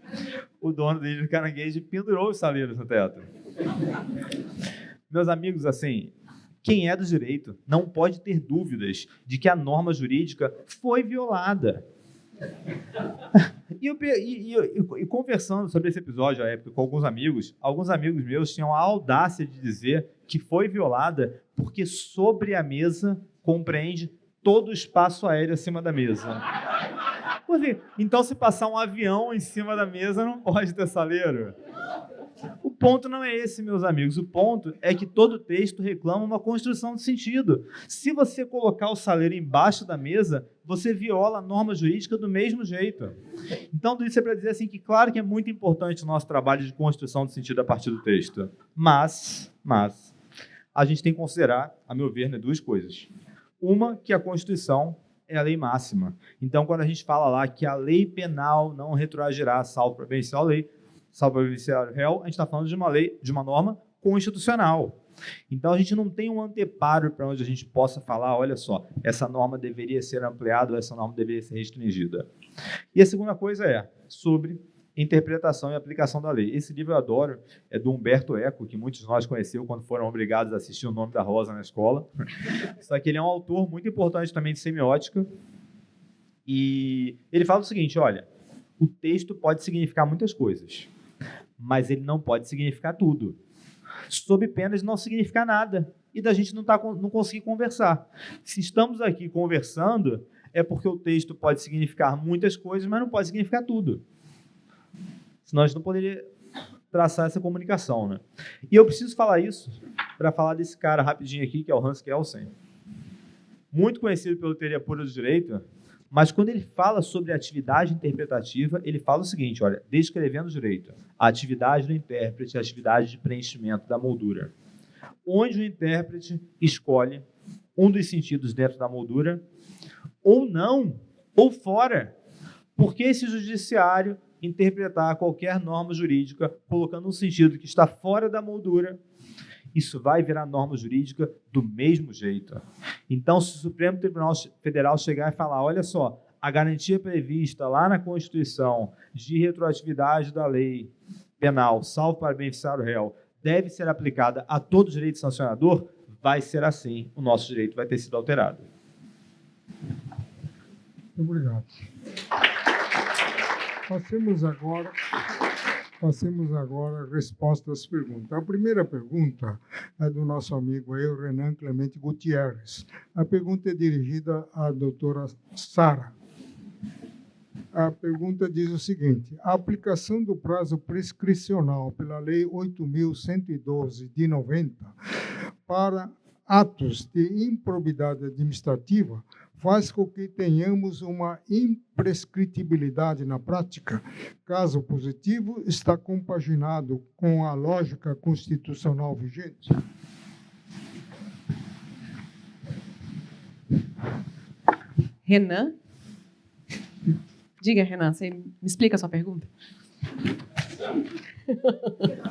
O dono da Ilha do Caranguejo pendurou os saleiros no teto. Meus amigos, assim, quem é do direito não pode ter dúvidas de que a norma jurídica foi violada. E conversando sobre esse episódio à época com alguns amigos meus tinham a audácia de dizer que foi violada porque sobre a mesa compreende todo o espaço aéreo acima da mesa. Então, se passar um avião em cima da mesa, não pode ter saleiro. O ponto não é esse, meus amigos. O ponto é que todo texto reclama uma construção de sentido. Se você colocar o saleiro embaixo da mesa, você viola a norma jurídica do mesmo jeito. Então, tudo isso é para dizer assim, que claro que é muito importante o nosso trabalho de construção de sentido a partir do texto. Mas a gente tem que considerar, a meu ver, duas coisas. Uma, que a Constituição é a lei máxima. Então, quando a gente fala lá que a lei penal não retroagirá, salvo para beneficiar a lei, salvo para beneficiar o réu, a gente está falando de uma lei, de uma norma constitucional. Então, a gente não tem um anteparo para onde a gente possa falar, olha só, essa norma deveria ser ampliada ou essa norma deveria ser restringida. E a segunda coisa é sobre interpretação e aplicação da lei. Esse livro eu adoro, é do Humberto Eco, que muitos de nós conheceu quando foram obrigados a assistir O Nome da Rosa na escola. Só que ele é um autor muito importante também de semiótica. E ele fala o seguinte, olha, o texto pode significar muitas coisas, mas ele não pode significar tudo, sob pena de não significar nada e da gente não conseguir conversar. Se estamos aqui conversando, é porque o texto pode significar muitas coisas, mas não pode significar tudo. Senão a gente não poderia traçar essa comunicação, né? E eu preciso falar isso para falar desse cara rapidinho aqui, que é o Hans Kelsen. Muito conhecido pela teoria pura do direito, mas quando ele fala sobre a atividade interpretativa, ele fala o seguinte, olha, descrevendo o direito, a atividade do intérprete é a atividade de preenchimento da moldura, onde o intérprete escolhe um dos sentidos dentro da moldura, ou não, ou fora. Porque esse judiciário interpretar qualquer norma jurídica colocando um sentido que está fora da moldura, isso vai virar norma jurídica do mesmo jeito. Então, se o Supremo Tribunal Federal chegar e falar, olha só, a garantia prevista lá na Constituição de retroatividade da lei penal, salvo para beneficiar o réu, deve ser aplicada a todo direito sancionador, vai ser assim, o nosso direito vai ter sido alterado. Muito obrigado. Passemos agora a resposta às perguntas. A primeira pergunta é do nosso amigo aí, o Renan Clemente Gutierrez. A pergunta é dirigida à doutora Sara. A pergunta diz o seguinte: a aplicação do prazo prescricional pela Lei 8.112 de 90 para atos de improbidade administrativa faz com que tenhamos uma imprescritibilidade na prática. Caso positivo, está compaginado com a lógica constitucional vigente? Renan? Diga, Renan, você me explica a sua pergunta?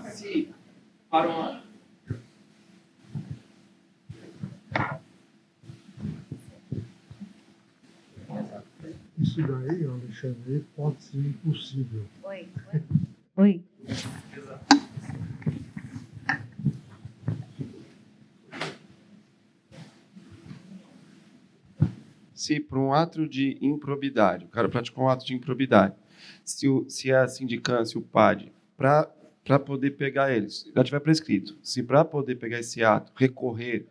Sim. Para uma... Isso daí, Alexandre, pode ser impossível. Oi. Se para um ato de improbidade, o cara praticou um ato de improbidade, se a sindicância, o PAD, para poder pegar eles, já tiver prescrito, se para poder pegar esse ato, recorrer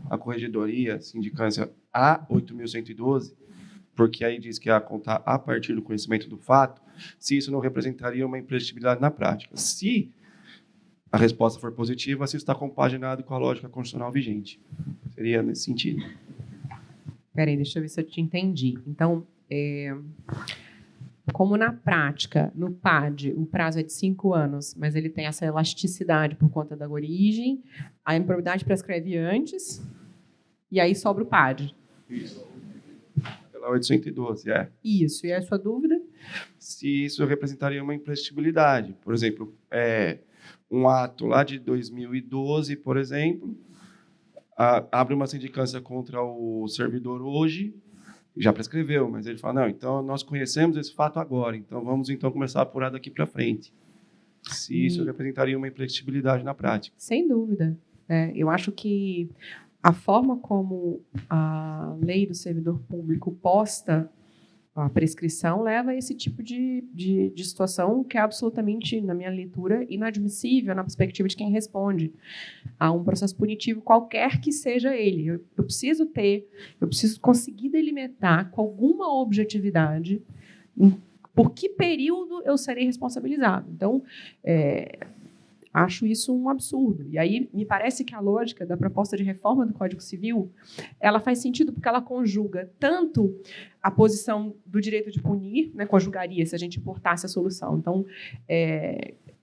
à corregedoria, sindicância a 8.112, porque aí diz que é a contar a partir do conhecimento do fato, se isso não representaria uma imprescritibilidade na prática. Se a resposta for positiva, se está compaginado com a lógica constitucional vigente. Seria nesse sentido. Peraí, deixa eu ver se eu te entendi. Então, como na prática, no PAD, o prazo é de 5 anos, mas ele tem essa elasticidade por conta da origem, a improbidade prescreve antes, e aí sobra o PAD. Isso. Pela 812, é. Isso, e a sua dúvida? Se isso representaria uma imprescritibilidade. Por exemplo, um ato lá de 2012, por exemplo, abre uma sindicância contra o servidor hoje, já prescreveu, mas ele fala, não, então nós conhecemos esse fato agora, então vamos então começar a apurar daqui para frente. Se isso representaria uma imprescritibilidade na prática. Sem dúvida. Eu acho que a forma como a lei do servidor público posta a prescrição leva a esse tipo de situação que é absolutamente, na minha leitura, inadmissível na perspectiva de quem responde a um processo punitivo, qualquer que seja ele. Eu preciso conseguir delimitar com alguma objetividade por que período eu serei responsabilizado. Então, acho isso um absurdo. E aí, me parece que a lógica da proposta de reforma do Código Civil, ela faz sentido porque ela conjuga tanto a posição do direito de punir, né, conjugaria se a gente importasse a solução. Então,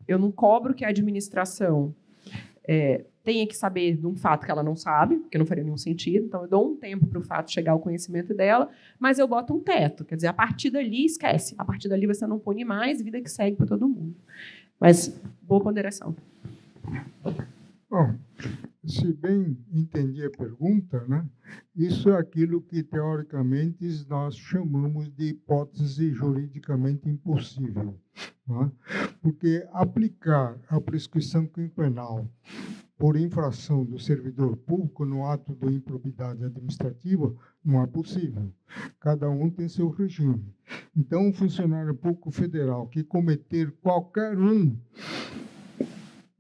eu não cobro que a administração tenha que saber de um fato que ela não sabe, porque não faria nenhum sentido. Então, eu dou um tempo para o fato chegar ao conhecimento dela, mas eu boto um teto. Quer dizer, a partir dali, esquece. A partir dali, você não pune mais, vida que segue para todo mundo. Mas, boa ponderação. Bom, se bem entendi a pergunta, né, isso é aquilo que, teoricamente, nós chamamos de hipótese juridicamente impossível. Né? Porque aplicar a prescrição quinquenal por infração do servidor público no ato de improbidade administrativa não é possível. Cada um tem seu regime. Então, um funcionário público federal que cometer qualquer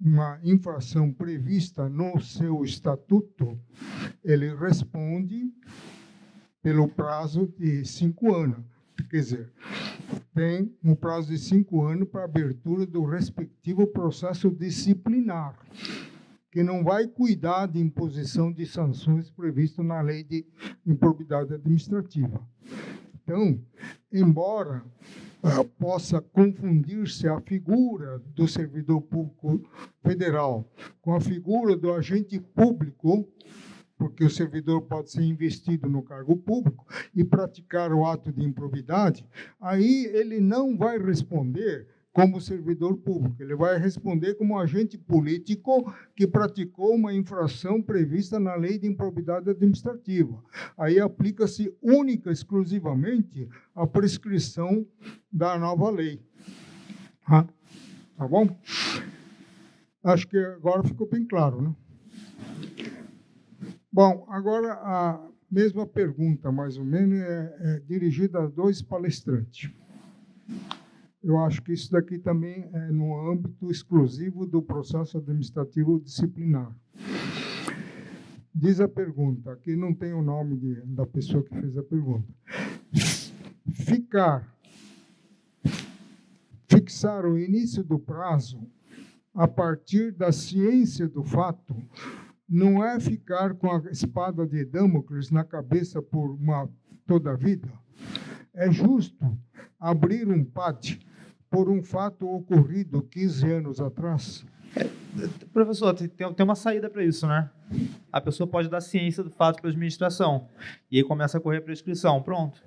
uma infração prevista no seu estatuto, ele responde pelo prazo de 5 anos. Quer dizer, tem um prazo de 5 anos para a abertura do respectivo processo disciplinar, que não vai cuidar de imposição de sanções previstas na lei de improbidade administrativa. Então, embora possa confundir-se a figura do servidor público federal com a figura do agente público, porque o servidor pode ser investido no cargo público e praticar o ato de improbidade, aí ele não vai responder como servidor público, ele vai responder como agente político que praticou uma infração prevista na lei de improbidade administrativa. Aí aplica-se única e exclusivamente a prescrição da nova lei. Tá bom? Acho que agora ficou bem claro, né? Bom, agora a mesma pergunta, mais ou menos, é dirigida a 2 palestrantes. Eu acho que isso daqui também é no âmbito exclusivo do processo administrativo disciplinar. Diz a pergunta, aqui não tem o nome da pessoa que fez a pergunta. Fixar o início do prazo a partir da ciência do fato não é ficar com a espada de Damocles na cabeça por toda a vida? É justo abrir um PAD por um fato ocorrido 15 anos atrás? Professor, tem uma saída para isso, né? A pessoa pode dar ciência do fato para a administração. E aí começa a correr a prescrição. Pronto.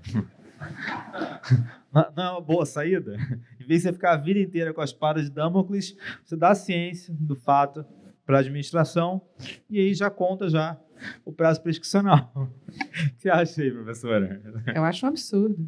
Não é uma boa saída? Em vez de você ficar a vida inteira com as espadas de Damocles, você dá a ciência do fato para a administração e aí já conta já o prazo prescricional. O que você acha aí, professora? Eu acho um absurdo.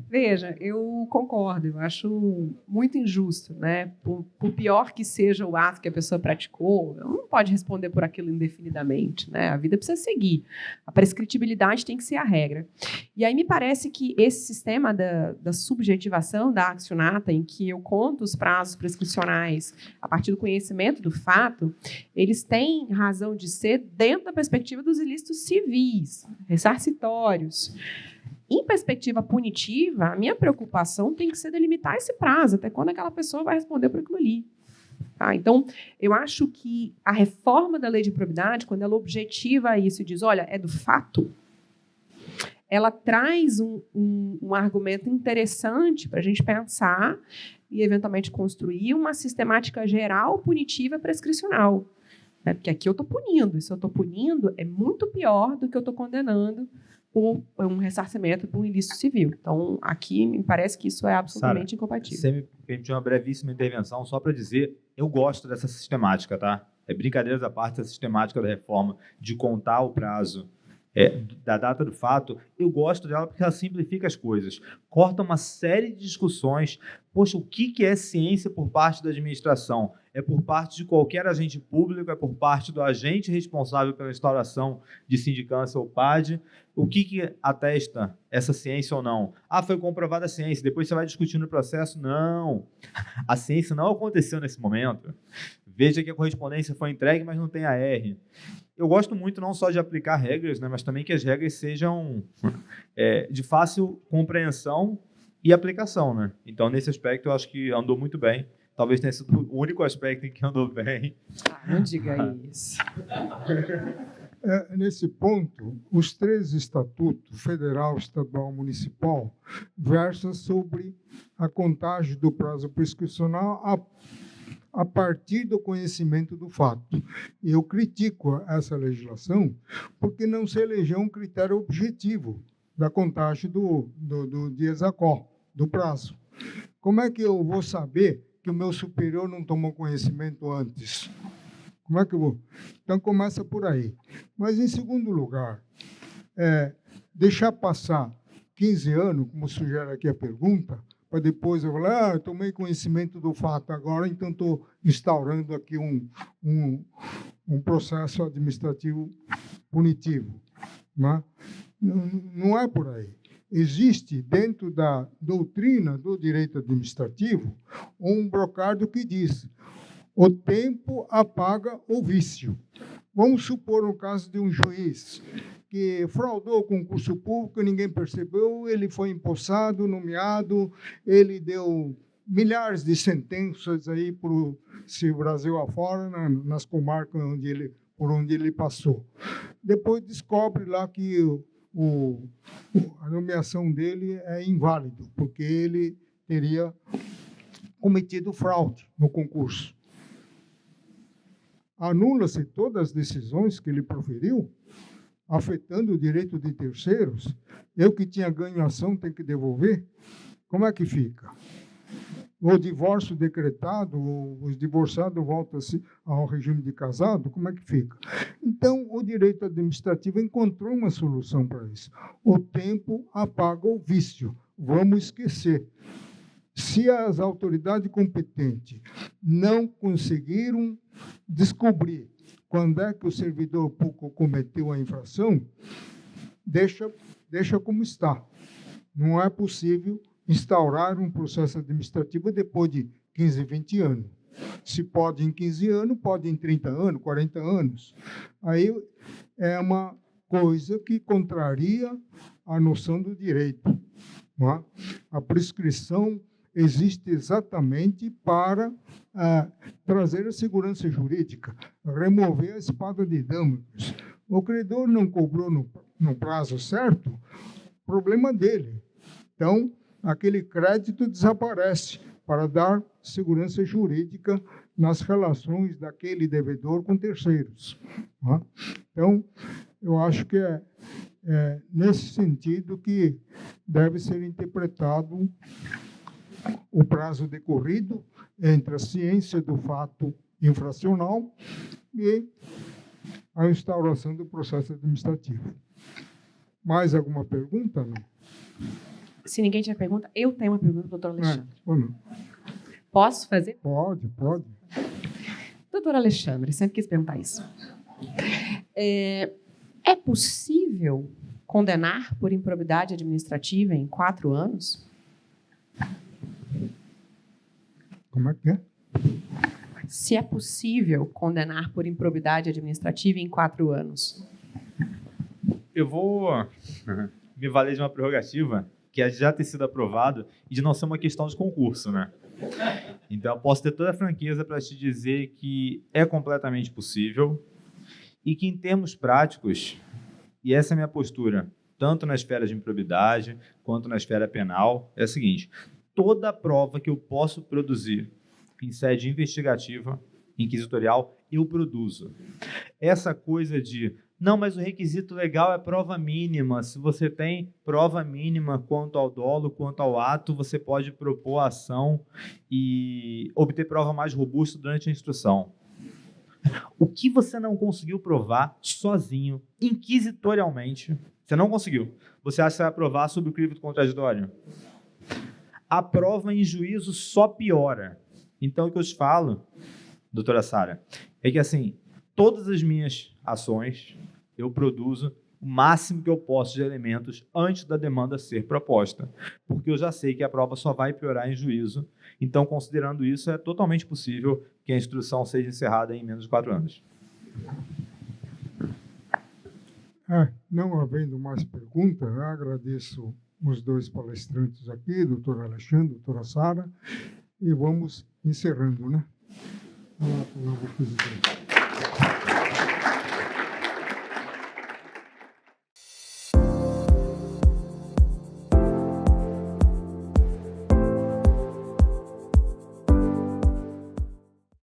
Veja, eu concordo, eu acho muito injusto, né? Por pior que seja o ato que a pessoa praticou, ela não pode responder por aquilo indefinidamente, né? A vida precisa seguir. A prescritibilidade tem que ser a regra. E aí me parece que esse sistema da subjetivação da accionata, em que eu conto os prazos prescricionais a partir do conhecimento do fato, eles têm razão de ser dentro da perspectiva dos ilícitos civis, ressarcitórios. Em perspectiva punitiva, a minha preocupação tem que ser delimitar esse prazo, até quando aquela pessoa vai responder por aquilo ali. Tá? Então, eu acho que a reforma da lei de improbidade, quando ela objetiva isso e diz, olha, é do fato, ela traz um argumento interessante para a gente pensar e, eventualmente, construir uma sistemática geral punitiva prescricional. Né? Porque aqui eu estou punindo, e se eu estou punindo, é muito pior do que eu estou condenando por um ressarcimento por um ilícito civil. Então, aqui me parece que isso é absolutamente incompatível. Você me permitiu uma brevíssima intervenção só para dizer, eu gosto dessa sistemática, tá? É brincadeiras à parte, essa sistemática da reforma de contar o prazo da data do fato, eu gosto dela porque ela simplifica as coisas, corta uma série de discussões. Poxa, o que é ciência por parte da administração? É por parte de qualquer agente público, é por parte do agente responsável pela instauração de sindicância ou PAD. O que atesta essa ciência ou não? Ah, foi comprovada a ciência, depois você vai discutir no processo? Não, a ciência não aconteceu nesse momento. Veja que a correspondência foi entregue, mas não tem AR. Eu gosto muito não só de aplicar regras, né, mas também que as regras sejam de fácil compreensão e aplicação. Né? Então, nesse aspecto, eu acho que andou muito bem. Talvez tenha sido o único aspecto em que andou bem. Não diga isso. Nesse ponto, os 3 estatutos, federal, estadual, municipal, versam sobre a contagem do prazo prescricional a partir do conhecimento do fato. E eu critico essa legislação porque não se elegeu um critério objetivo da contagem do DIESACO, do prazo. Como é que eu vou saber que o meu superior não tomou conhecimento antes? Como é que eu vou? Então, começa por aí. Mas, em segundo lugar, deixar passar 15 anos, como sugere aqui a pergunta, para depois eu falar, eu tomei conhecimento do fato agora, então estou instaurando aqui um processo administrativo punitivo. Né? Não é por aí. Existe, dentro da doutrina do direito administrativo, um brocardo que diz: o tempo apaga o vício. Vamos supor um caso de um juiz que fraudou o concurso público, ninguém percebeu, ele foi empossado, nomeado, ele deu milhares de sentenças aí por esse Brasil afora, nas comarcas por onde ele passou. Depois descobre lá que a nomeação dele é inválido, porque ele teria cometido fraude no concurso. anula-se todas as decisões que ele proferiu, afetando o direito de terceiros. Eu que tinha ganho a ação tenho que devolver? Como é que fica? O divórcio decretado, os divorciados voltam-se ao regime de casado, como é que fica? Então, o direito administrativo encontrou uma solução para isso. O tempo apaga o vício. Vamos esquecer. Se as autoridades competentes não conseguiram descobrir quando é que o servidor público cometeu a infração, deixa como está. Não é possível instaurar um processo administrativo depois de 15, 20 anos. Se pode em 15 anos, pode em 30 anos, 40 anos. Aí é uma coisa que contraria a noção do direito. Não é? A prescrição existe exatamente para trazer a segurança jurídica, remover a espada de Damocles. O credor não cobrou no prazo certo, problema dele. Então, aquele crédito desaparece para dar segurança jurídica nas relações daquele devedor com terceiros. Não é? Então, eu acho que é nesse sentido que deve ser interpretado o prazo decorrido entre a ciência do fato infracional e a instauração do processo administrativo. Mais alguma pergunta? Não? Se ninguém tiver pergunta, eu tenho uma pergunta, doutor Alexandre. Não. Posso fazer? Pode. Doutor Alexandre, sempre quis perguntar isso. É possível condenar por improbidade administrativa em 4 anos? Como é que é? Se é possível condenar por improbidade administrativa em 4 anos? Eu vou me valer de uma prerrogativa que é de já ter sido aprovado e de não ser uma questão de concurso, né? Então, eu posso ter toda a franqueza para te dizer que é completamente possível e que, em termos práticos, e essa é a minha postura, tanto na esfera de improbidade quanto na esfera penal, é a seguinte: toda prova que eu posso produzir em sede investigativa, inquisitorial, eu produzo. Essa coisa de, não, mas o requisito legal é prova mínima. Se você tem prova mínima quanto ao dolo, quanto ao ato, você pode propor a ação e obter prova mais robusta durante a instrução. O que você não conseguiu provar sozinho, inquisitorialmente, você não conseguiu. Você acha que você vai provar sobre o crivo do contraditório? A prova em juízo só piora. Então, o que eu te falo, doutora Sara, é que, assim, todas as minhas ações, eu produzo o máximo que eu posso de elementos antes da demanda ser proposta, porque eu já sei que a prova só vai piorar em juízo. Então, considerando isso, é totalmente possível que a instrução seja encerrada em menos de 4 anos. Não havendo mais perguntas, eu agradeço os dois palestrantes aqui, doutor Alexandre, doutora Sara, e vamos encerrando, né? Vamos lá, presidente.